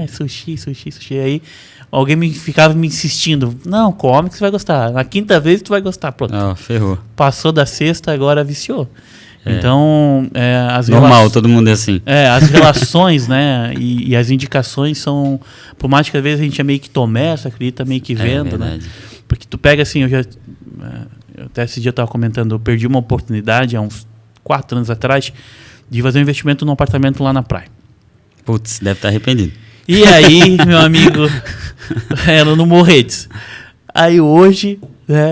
A: Sushi. Aí alguém ficava me insistindo. Não, come que você vai gostar. Na quinta vez tu vai gostar. Pronto.
B: Ferrou.
A: Passou da sexta, agora viciou. Então,
B: normal, todo mundo é assim.
A: As relações, né? E as indicações são... Por mais que às vezes a gente é meio que tomessa, acredita meio que vendo, né? Porque tu pega assim, até esse dia eu estava comentando, eu perdi uma oportunidade há uns 4 anos atrás de fazer um investimento num apartamento lá na praia.
B: Putz, deve estar arrependido.
A: E aí, meu amigo, era no Morretes. Aí hoje,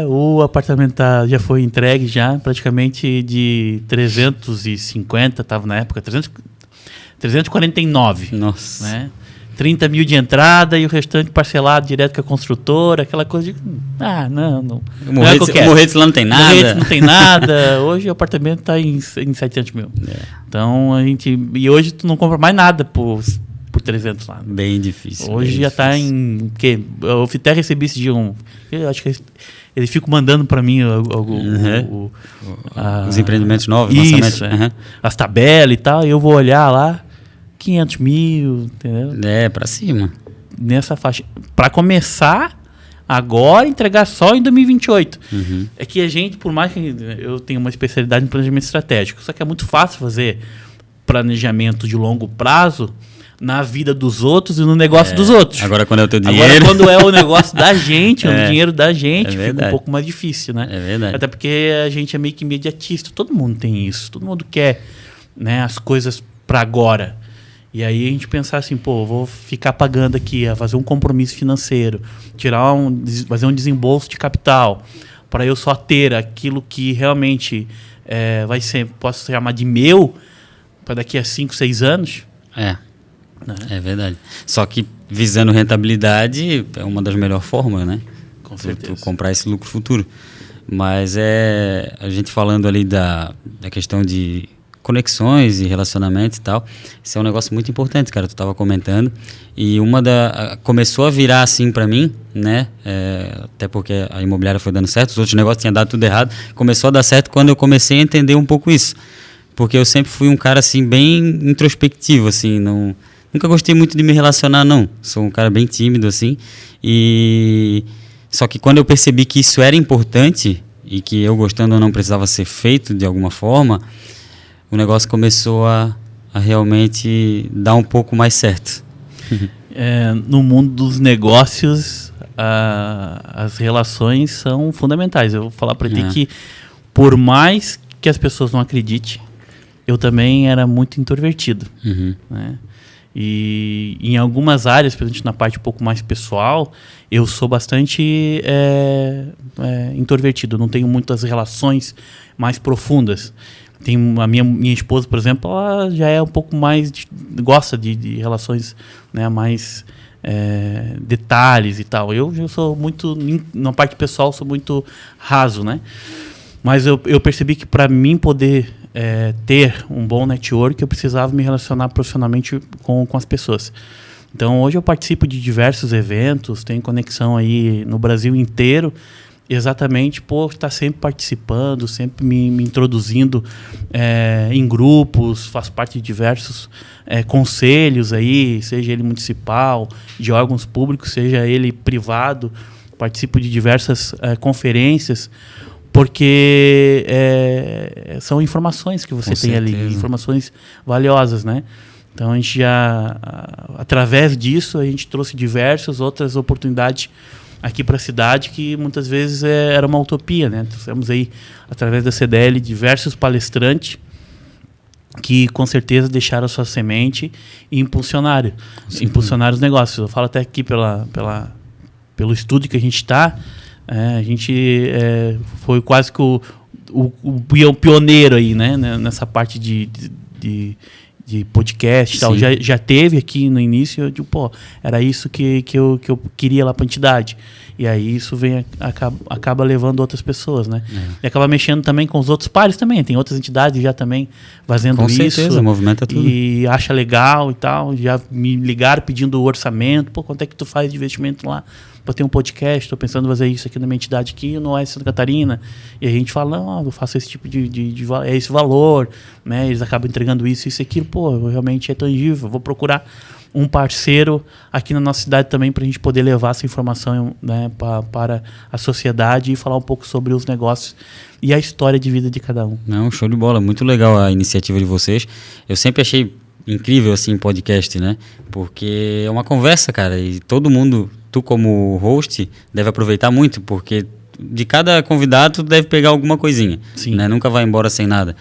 A: o apartamento já foi entregue já, praticamente de 350, estava na época, 349.
B: Nossa.
A: Né? 30 mil de entrada e o restante parcelado direto com a construtora, aquela coisa de... não
B: o Morretes lá não tem nada.
A: Morretes não tem nada. Hoje o apartamento está em 700 mil. Então, e hoje tu não compra mais nada por 300 lá.
B: Bem difícil.
A: Hoje já está em... Eu até recebi esse dia eu acho que eles ficam mandando para mim
B: os empreendimentos novos,
A: isso, as tabelas e tal, e eu vou olhar lá, 500 mil, entendeu?
B: Para cima.
A: Nessa faixa. Para começar, agora, entregar só em 2028. É que a gente, por mais que eu tenha uma especialidade em planejamento estratégico, só que é muito fácil fazer planejamento de longo prazo na vida dos outros e no negócio dos outros.
B: Agora, quando é o teu dinheiro...
A: Agora, quando é o negócio da gente, o dinheiro da gente, fica um pouco mais difícil, né?
B: É verdade.
A: Até porque a gente é meio que imediatista. Todo mundo tem isso. Todo mundo quer, né, as coisas para agora. E aí a gente pensar assim, vou ficar pagando aqui, fazer um compromisso financeiro, fazer um desembolso de capital, para eu só ter aquilo que realmente posso chamar de meu, para daqui a 5, 6 anos.
B: É verdade. Só que visando rentabilidade é uma das melhores formas, né?
A: Com certeza.
B: Tu comprar esse lucro futuro. Mas a gente falando ali da questão de conexões e relacionamento e tal, isso é um negócio muito importante, cara, tu estava comentando, e começou a virar assim para mim, né, até porque a imobiliária foi dando certo, os outros negócios tinham dado tudo errado, começou a dar certo quando eu comecei a entender um pouco isso, porque eu sempre fui um cara assim bem introspectivo, assim, nunca gostei muito de me relacionar, não, sou um cara bem tímido assim, e só que quando eu percebi que isso era importante e que eu gostando ou não precisava ser feito de alguma forma, o negócio começou a realmente dar um pouco mais certo.
A: No mundo dos negócios, as relações são fundamentais. Eu vou falar para ti que, por mais que as pessoas não acreditem, eu também era muito introvertido. Né? E em algumas áreas, principalmente na parte um pouco mais pessoal, eu sou bastante introvertido. Eu não tenho muitas relações mais profundas. Tem a minha esposa, por exemplo, ela já é um pouco mais... gosta de relações, né, mais detalhes e tal. Eu sou muito... na parte pessoal, sou muito raso, né? Mas eu percebi que para mim poder ter um bom network, eu precisava me relacionar profissionalmente com as pessoas. Então, hoje eu participo de diversos eventos, tenho conexão aí no Brasil inteiro, exatamente por estar sempre participando, sempre me introduzindo em grupos, faço parte de diversos conselhos aí, seja ele municipal, de órgãos públicos, seja ele privado, participo de diversas conferências, porque são informações que você tem ali, informações valiosas, né? Então a gente através disso, a gente trouxe diversas outras oportunidades aqui para a cidade, que muitas vezes era uma utopia, né? Temos aí, através da CDL, diversos palestrantes que com certeza deixaram a sua semente e impulsionaram os negócios. Eu falo até aqui pelo estúdio que a gente está, a gente foi quase que o pioneiro aí, né? Nessa parte de podcast e tal. Já teve aqui no início, eu digo, pô, era isso que eu queria lá pra entidade. E aí isso acaba levando outras pessoas, né? E acaba mexendo também com os outros pares também. Tem outras entidades já também fazendo isso. Com certeza,
B: movimenta tudo.
A: E acha legal e tal. Já me ligaram pedindo o orçamento. Pô, quanto é que tu faz de investimento lá para ter um podcast? Estou pensando em fazer isso aqui na minha entidade aqui no Oeste de Santa Catarina. E a gente fala, não, eu faço esse tipo é esse valor, né? Eles acabam entregando isso e aquilo. Pô, realmente é tangível. Vou procurar um parceiro aqui na nossa cidade também para a gente poder levar essa informação, né, para a sociedade e falar um pouco sobre os negócios e a história de vida de cada um.
B: Não, show de bola. Muito legal a iniciativa de vocês. Eu sempre achei incrível assim podcast, né? Porque é uma conversa, cara, e todo mundo, tu como host, deve aproveitar muito, porque de cada convidado tu deve pegar alguma coisinha. Sim. Né? Nunca vai embora sem nada.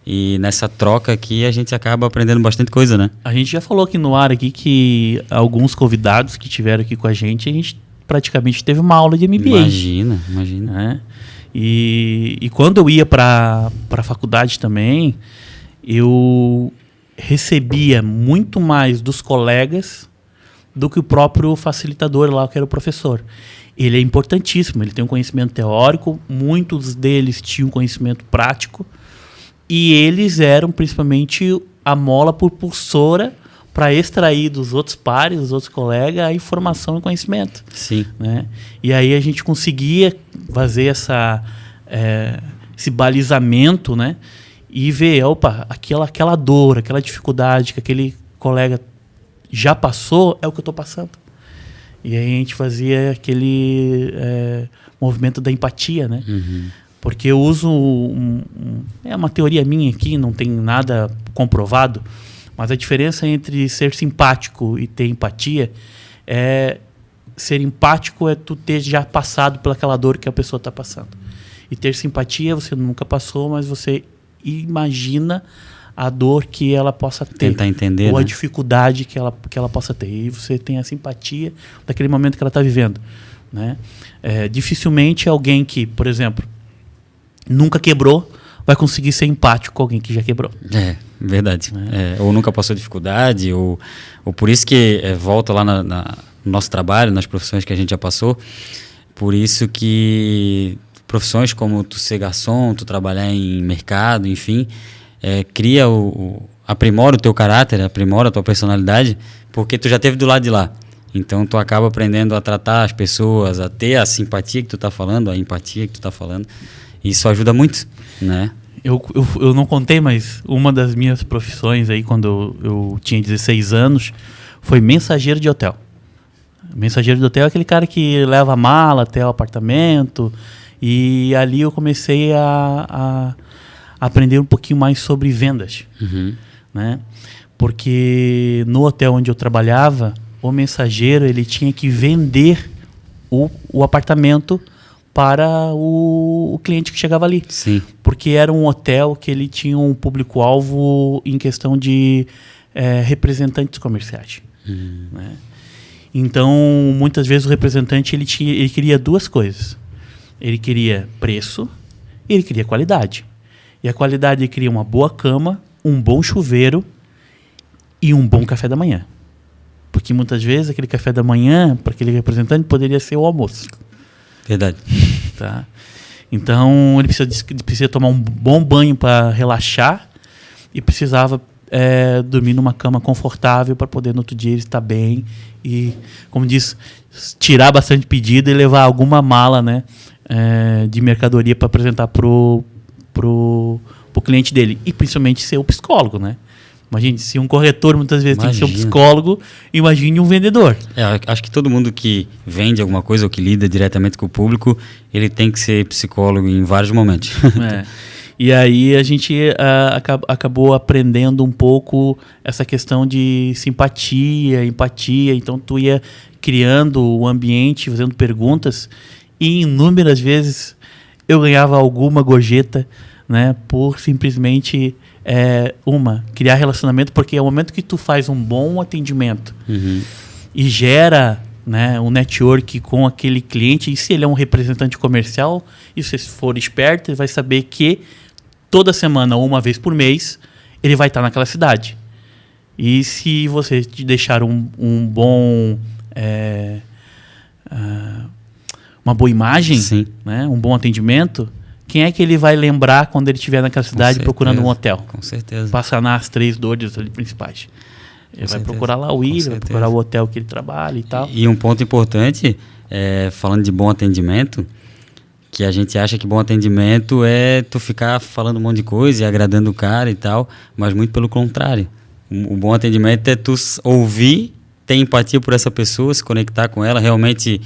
B: E nessa troca aqui a gente acaba aprendendo bastante coisa, né?
A: A gente já falou aqui no ar aqui que alguns convidados que tiveram aqui com a gente praticamente teve uma aula de MBA.
B: Imagina.
A: Né? E quando eu ia para a faculdade também, eu recebia muito mais dos colegas do que o próprio facilitador lá, que era o professor. Ele é importantíssimo, ele tem um conhecimento teórico, muitos deles tinham conhecimento prático, e eles eram principalmente a mola propulsora para extrair dos outros pares, dos outros colegas, a informação e conhecimento.
B: Sim.
A: Né? E aí a gente conseguia fazer esse balizamento, né? E ver, opa, aquela dor, aquela dificuldade que aquele colega já passou, é o que eu estou passando. E aí a gente fazia aquele movimento da empatia, né?
B: Uhum.
A: Porque eu uso é uma teoria minha aqui, não tem nada comprovado, mas a diferença entre ser simpático e ter empatia é ser empático é tu ter já passado pelaquela dor que a pessoa está passando. E ter simpatia você nunca passou, mas você imagina a dor que ela possa ter.
B: Tentar entender,
A: ou a
B: né?
A: dificuldade que ela possa ter. E você tem a simpatia daquele momento que ela está vivendo. Né? Dificilmente alguém que, por exemplo, nunca quebrou, vai conseguir ser empático com alguém que já quebrou.
B: É, verdade. Ou nunca passou dificuldade, ou por isso que volta lá no nosso trabalho, nas profissões que a gente já passou, por isso que profissões como tu ser garçom, tu trabalhar em mercado, enfim, cria aprimora o teu caráter, aprimora a tua personalidade, porque tu já esteve do lado de lá. Então tu acaba aprendendo a tratar as pessoas, a ter a simpatia que tu tá falando, a empatia que tu tá falando. Isso ajuda muito, né?
A: Eu não contei, mas uma das minhas profissões aí, quando eu tinha 16 anos, foi mensageiro de hotel. Mensageiro de hotel é aquele cara que leva a mala até o apartamento. E ali eu comecei a aprender um pouquinho mais sobre vendas.
B: Uhum.
A: Né? Porque no hotel onde eu trabalhava, o mensageiro ele tinha que vender o apartamento para o cliente que chegava ali.
B: Sim.
A: Porque era um hotel que ele tinha um público-alvo em questão de representantes comerciais. Né? Então, muitas vezes o representante ele queria duas coisas. Ele queria preço e ele queria qualidade. E a qualidade ele queria uma boa cama, um bom chuveiro e um bom café da manhã. Porque muitas vezes aquele café da manhã, para aquele representante, poderia ser o almoço.
B: Verdade.
A: Tá? Então, ele precisa tomar um bom banho para relaxar e precisava dormir numa cama confortável para poder no outro dia ele estar bem e, como diz, tirar bastante pedido e levar alguma mala, né, de mercadoria para apresentar pro cliente dele. E principalmente ser o psicólogo, né? Imagine, se um corretor muitas vezes tem que ser um psicólogo, imagine um vendedor.
B: Acho que todo mundo que vende alguma coisa ou que lida diretamente com o público, ele tem que ser psicólogo em vários momentos.
A: E aí a gente acabou aprendendo um pouco essa questão de simpatia, empatia. Então tu ia criando o ambiente, fazendo perguntas, e inúmeras vezes eu ganhava alguma gorjeta, né, por simplesmente criar relacionamento, porque é o momento que tu faz um bom atendimento e gera né, um network com aquele cliente. E se ele é um representante comercial, e se você for esperto, ele vai saber que toda semana ou uma vez por mês ele vai estar naquela cidade. E se você deixar um bom... uma boa imagem, né, um bom atendimento, quem é que ele vai lembrar quando ele estiver naquela cidade procurando um hotel?
B: Com certeza.
A: Passar nas 3 dores ali principais. Ele vai procurar lá o William, vai procurar o hotel que ele trabalha e tal.
B: E um ponto importante, falando de bom atendimento, que a gente acha que bom atendimento é tu ficar falando um monte de coisa e agradando o cara e tal, mas muito pelo contrário. O bom atendimento é tu ouvir, ter empatia por essa pessoa, se conectar com ela, realmente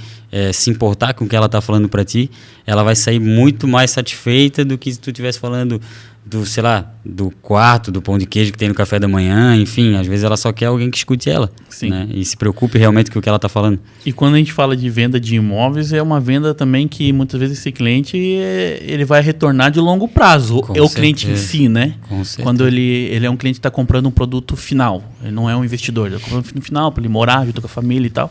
B: se importar com o que ela está falando para ti. Ela vai sair muito mais satisfeita do que se tu estivesse falando do, sei lá, do quarto, do pão de queijo que tem no café da manhã, enfim, às vezes ela só quer alguém que escute ela, né? E se preocupe realmente com o que ela está falando.
A: E quando a gente fala de venda de imóveis, é uma venda também que muitas vezes esse cliente ele vai retornar de longo prazo.
B: Com
A: o
B: certeza.
A: Cliente em si, né?
B: Com certeza.
A: Quando ele é um cliente que está comprando um produto final, ele não é um investidor, ele está comprando no final para ele morar junto com a família e tal.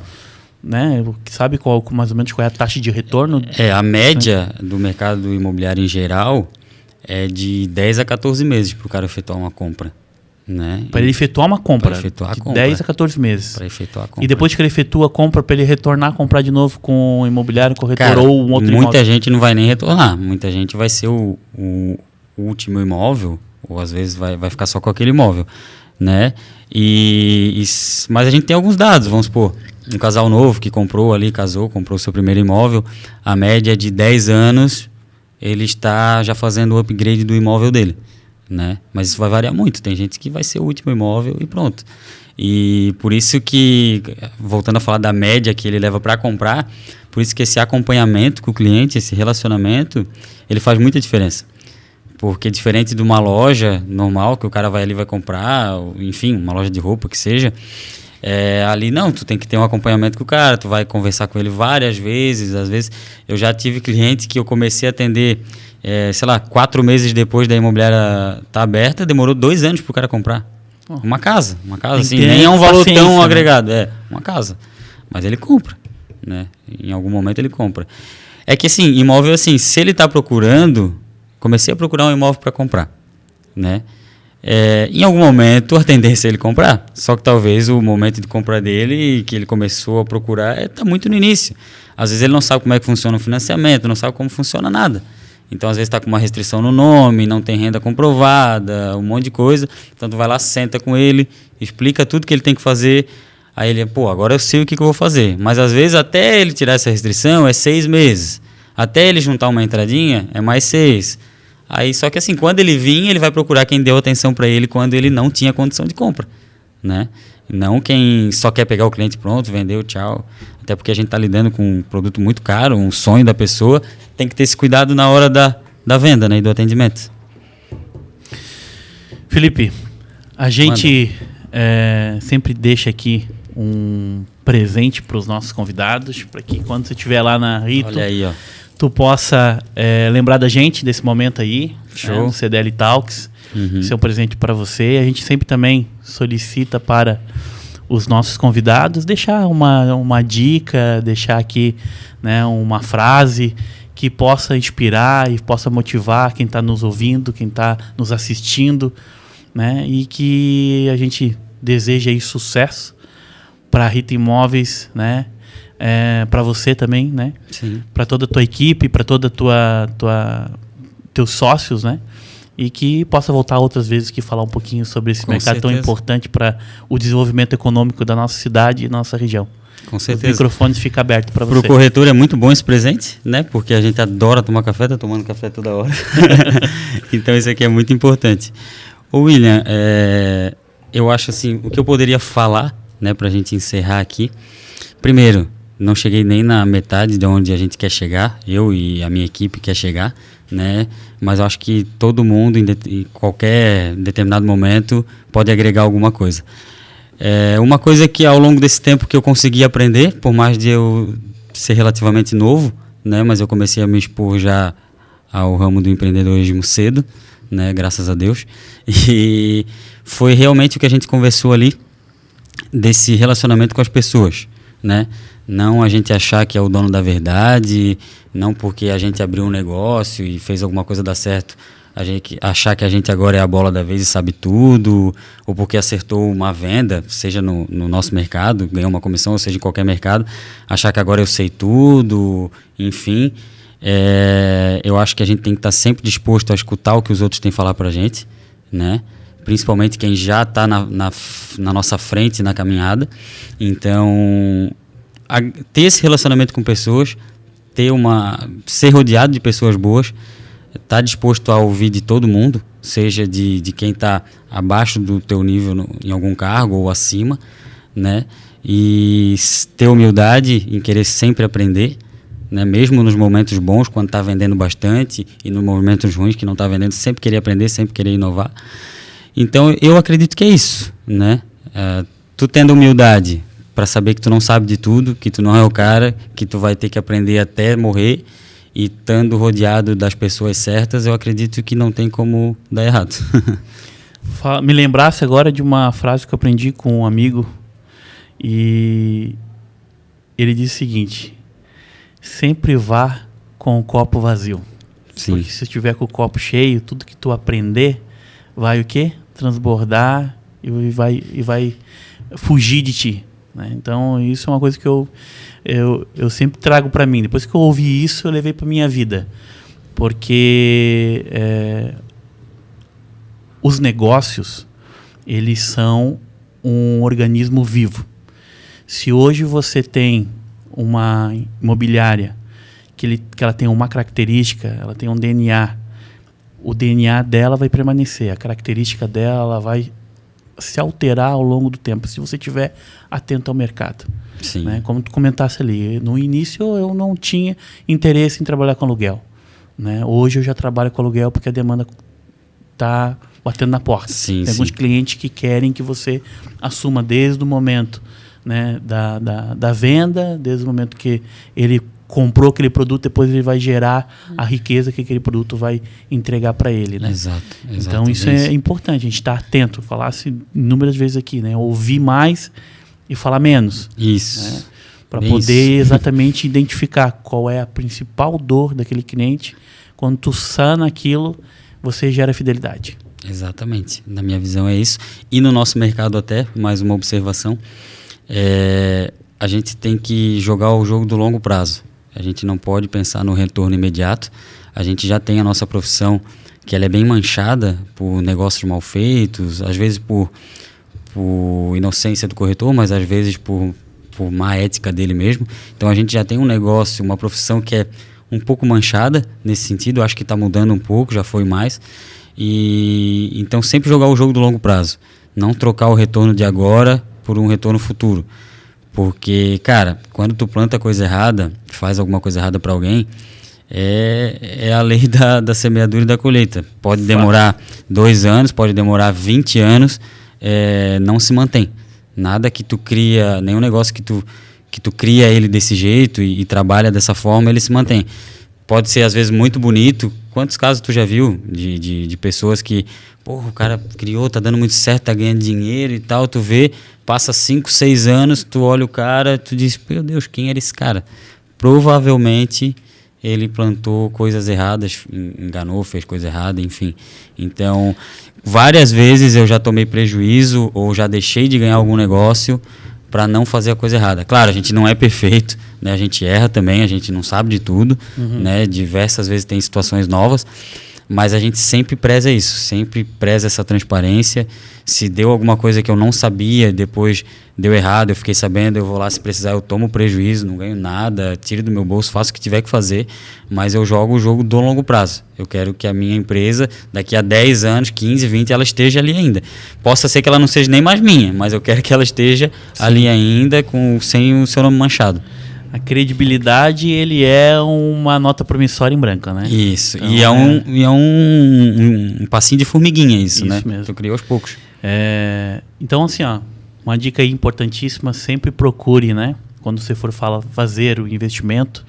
A: Né? Sabe mais ou menos qual é a taxa de retorno?
B: A média do mercado imobiliário em geral é de 10 a 14 meses para o cara efetuar uma compra, né?
A: Para ele efetuar uma compra.
B: Para efetuar a
A: de
B: compra.
A: 10 a 14 meses.
B: Para efetuar a compra.
A: E depois que ele efetua a compra, para ele retornar a comprar de novo com um imobiliário, corretor,
B: cara,
A: ou um outro
B: muita
A: imóvel?
B: gente não vai nem retornar. Muita gente vai ser o último imóvel, ou às vezes vai ficar só com aquele imóvel, né? Mas a gente tem alguns dados, vamos supor, um casal novo que comprou ali, comprou seu primeiro imóvel, a média é de 10 anos, ele está já fazendo o upgrade do imóvel dele, né? Mas isso vai variar muito, tem gente que vai ser o último imóvel e pronto. E por isso que, voltando a falar da média que ele leva para comprar, por isso que esse acompanhamento com o cliente, esse relacionamento, ele faz muita diferença. Porque diferente de uma loja normal, que o cara vai ali e vai comprar, enfim, uma loja de roupa que seja, ali não, tu tem que ter um acompanhamento com o cara, tu vai conversar com ele várias vezes. Às vezes eu já tive cliente que eu comecei a atender, sei lá, 4 meses depois da imobiliária estar aberta, demorou 2 anos pro cara comprar. Uma casa assim, nem é um valor tão agregado, uma casa. Mas ele compra, né? Em algum momento ele compra. É que assim, imóvel assim, se ele está procurando, comecei a procurar um imóvel para comprar, né? Em algum momento a tendência é ele comprar, só que talvez o momento de compra dele, que ele começou a procurar, está muito no início. Às vezes ele não sabe como é que funciona o financiamento, não sabe como funciona nada. Então às vezes está com uma restrição no nome, não tem renda comprovada, um monte de coisa. Então tu vai lá, senta com ele, explica tudo que ele tem que fazer. Aí ele, agora eu sei o que eu vou fazer. Mas às vezes até ele tirar essa restrição é 6 meses. Até ele juntar uma entradinha é mais 6. Aí, só que assim, quando ele vir, ele vai procurar quem deu atenção para ele quando ele não tinha condição de compra, né? Não quem só quer pegar o cliente pronto, vendeu, tchau. Até porque a gente está lidando com um produto muito caro, um sonho da pessoa. Tem que ter esse cuidado na hora da venda, né? E do atendimento.
A: Felipe, a gente sempre deixa aqui um presente para os nossos convidados, para que quando você estiver lá na Rito...
B: Olha aí, ó.
A: Tu possa lembrar da gente desse momento aí,
B: show,
A: no CDL Talks. Isso é um presente para você. A gente sempre também solicita para os nossos convidados deixar uma dica, deixar aqui, né, uma frase que possa inspirar e possa motivar quem está nos ouvindo, quem está nos assistindo, né, e que a gente deseja aí sucesso para a Rito Imóveis, né? Para você também, né? Para toda a tua equipe, para toda teus sócios, né? E que possa voltar outras vezes aqui falar um pouquinho sobre esse mercado tão importante para o desenvolvimento econômico da nossa cidade e da nossa região.
B: Com certeza.
A: Os microfones ficam abertos para você.
B: Para o corretor é muito bom esse presente, né? Porque a gente adora tomar café, tá tomando café toda hora. Então isso aqui é muito importante. Ô William, eu acho assim, o que eu poderia falar, né, para a gente encerrar aqui. Primeiro, não cheguei nem na metade de onde a gente quer chegar, eu e a minha equipe quer chegar, né? Mas eu acho que todo mundo, em qualquer determinado momento, pode agregar alguma coisa. Uma coisa que ao longo desse tempo que eu consegui aprender, por mais de eu ser relativamente novo, né? Mas eu comecei a me expor já ao ramo do empreendedorismo cedo, né? Graças a Deus. E foi realmente o que a gente conversou ali, desse relacionamento com as pessoas. né? Não a gente achar que é o dono da verdade, não porque a gente abriu um negócio e fez alguma coisa dar certo, a gente achar que a gente agora é a bola da vez e sabe tudo, ou porque acertou uma venda, seja no nosso mercado, ganhou uma comissão, ou seja em qualquer mercado, achar que agora eu sei tudo, enfim. Eu acho que a gente tem que estar sempre disposto a escutar o que os outros têm a falar para a gente, né? Principalmente quem já está na nossa frente na caminhada. Então, ter esse relacionamento com pessoas, ser rodeado de pessoas boas, estar disposto a ouvir de todo mundo, seja de quem está abaixo do teu nível em algum cargo ou acima, né? E ter humildade em querer sempre aprender, né? Mesmo nos momentos bons, quando está vendendo bastante, e nos momentos ruins que não está vendendo, sempre querer aprender, sempre querer inovar. Então, eu acredito que é isso, né? Tu tendo humildade para saber que tu não sabe de tudo, que tu não é o cara, que tu vai ter que aprender até morrer, e estando rodeado das pessoas certas, eu acredito que não tem como dar errado.
A: Me lembrasse agora de uma frase que eu aprendi com um amigo, e ele disse o seguinte: sempre vá com o copo vazio.
B: Sim.
A: Porque se estiver com o copo cheio, tudo que tu aprender vai o quê? Transbordar e vai fugir de ti, né? Então isso é uma coisa que eu sempre trago para mim. Depois que eu ouvi isso, eu levei para minha vida, porque os negócios, eles são um organismo vivo. Se hoje você tem uma imobiliária que ela tem uma característica, ela tem um DNA, o DNA dela vai permanecer, a característica dela vai se alterar ao longo do tempo, se você estiver atento ao mercado.
B: Sim.
A: Né? Como tu comentasse ali, no início eu não tinha interesse em trabalhar com aluguel, né? Hoje eu já trabalho com aluguel porque a demanda está batendo na porta.
B: Sim,
A: tem alguns clientes que querem que você assuma desde o momento, né, da venda, desde o momento que ele comprou aquele produto, depois ele vai gerar a riqueza que aquele produto vai entregar para ele, né?
B: Exato.
A: Então isso é importante, a gente estar atento, falasse inúmeras vezes aqui, né? Ouvir mais e falar menos.
B: Isso.
A: Né? Para poder exatamente identificar qual é a principal dor daquele cliente. Quando tu sana aquilo, você gera fidelidade.
B: Exatamente. Na minha visão é isso. E no nosso mercado até, mais uma observação, a gente tem que jogar o jogo do longo prazo. A gente não pode pensar no retorno imediato. A gente já tem a nossa profissão, que ela é bem manchada por negócios mal feitos, às vezes por inocência do corretor, mas às vezes por má ética dele mesmo. Então a gente já tem um negócio, uma profissão que é um pouco manchada nesse sentido. Eu acho que está mudando um pouco, já foi mais. E então sempre jogar o jogo do longo prazo. Não trocar o retorno de agora por um retorno futuro. Porque, cara, quando tu planta coisa errada, faz alguma coisa errada para alguém, é a lei da semeadura e da colheita. Pode demorar 2 anos, pode demorar 20 anos, não se mantém. Nada que tu cria, nenhum negócio que tu cria ele desse jeito e trabalha dessa forma, ele se mantém. Pode ser, às vezes, muito bonito. Quantos casos tu já viu de pessoas que, o cara criou, tá dando muito certo, tá ganhando dinheiro e tal, tu vê, passa 5, 6 anos, tu olha o cara, tu diz, meu Deus, quem era esse cara? Provavelmente ele plantou coisas erradas, enganou, fez coisa errada, enfim. Então, várias vezes eu já tomei prejuízo ou já deixei de ganhar algum negócio para não fazer a coisa errada. Claro, a gente não é perfeito, né? A gente erra também, a gente não sabe de tudo, né? Diversas vezes tem situações novas, mas a gente sempre preza isso, sempre preza essa transparência. Se deu alguma coisa que eu não sabia, depois deu errado, eu fiquei sabendo, eu vou lá, se precisar eu tomo prejuízo, não ganho nada, tiro do meu bolso, faço o que tiver que fazer, mas eu jogo o jogo do longo prazo. Eu quero que a minha empresa, daqui a 10 anos, 15, 20, ela esteja ali ainda. Possa ser que ela não seja nem mais minha, mas eu quero que ela esteja ali ainda, sem o seu nome manchado.
A: A credibilidade, ele é uma nota promissória em branco, né?
B: Isso,
A: então,
B: e é um passinho de formiguinha isso, né?
A: Mesmo.
B: Tu criou aos poucos.
A: Então, assim, uma dica aí importantíssima, sempre procure, né? Quando você for fazer o investimento,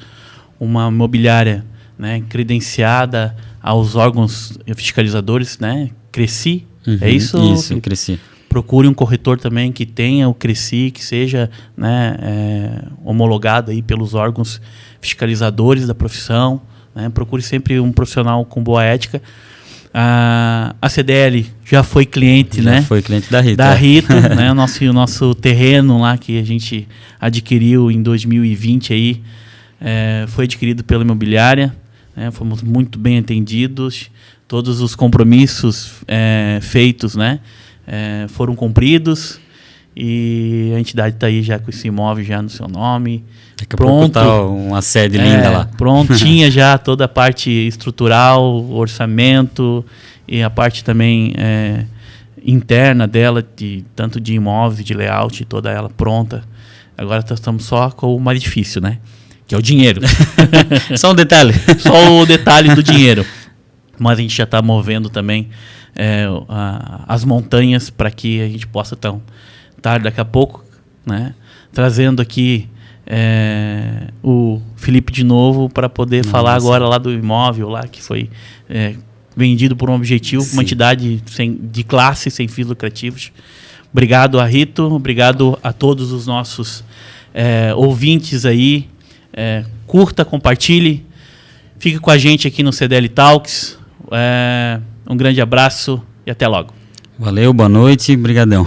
A: uma imobiliária, né, credenciada aos órgãos fiscalizadores, né? Cresci, é isso?
B: Isso, Cresci.
A: procure um corretor também que tenha o CRECI, que seja, né, homologado aí pelos órgãos fiscalizadores da profissão, né? Procure sempre um profissional com boa ética. A CDL já foi cliente, né?
B: Foi cliente da Rita.
A: Da Rita, né? O nosso terreno lá que a gente adquiriu em 2020 aí, foi adquirido pela imobiliária, né? Fomos muito bem atendidos, todos os compromissos feitos, né? Foram cumpridos e a entidade está aí já com esse imóvel já no seu nome.
B: Daqui a pouco tá uma sede linda lá.
A: Prontinha já toda a parte estrutural, orçamento e a parte também interna dela, tanto de imóveis, de layout, toda ela pronta. Agora estamos só com o mais difícil, né? Que é o dinheiro.
B: Só um detalhe.
A: Só o detalhe do dinheiro. Mas a gente já está movendo também as montanhas para que a gente possa estar daqui a pouco, né, trazendo aqui o Felipe de novo para poder falar agora lá do imóvel lá que foi vendido por um objetivo, uma entidade de classe, sem fins lucrativos. Obrigado a Rito, obrigado a todos os nossos ouvintes aí. Curta, compartilhe, fique com a gente aqui no CDL Talks. Um grande abraço e até logo.
B: Valeu, boa noite, brigadão.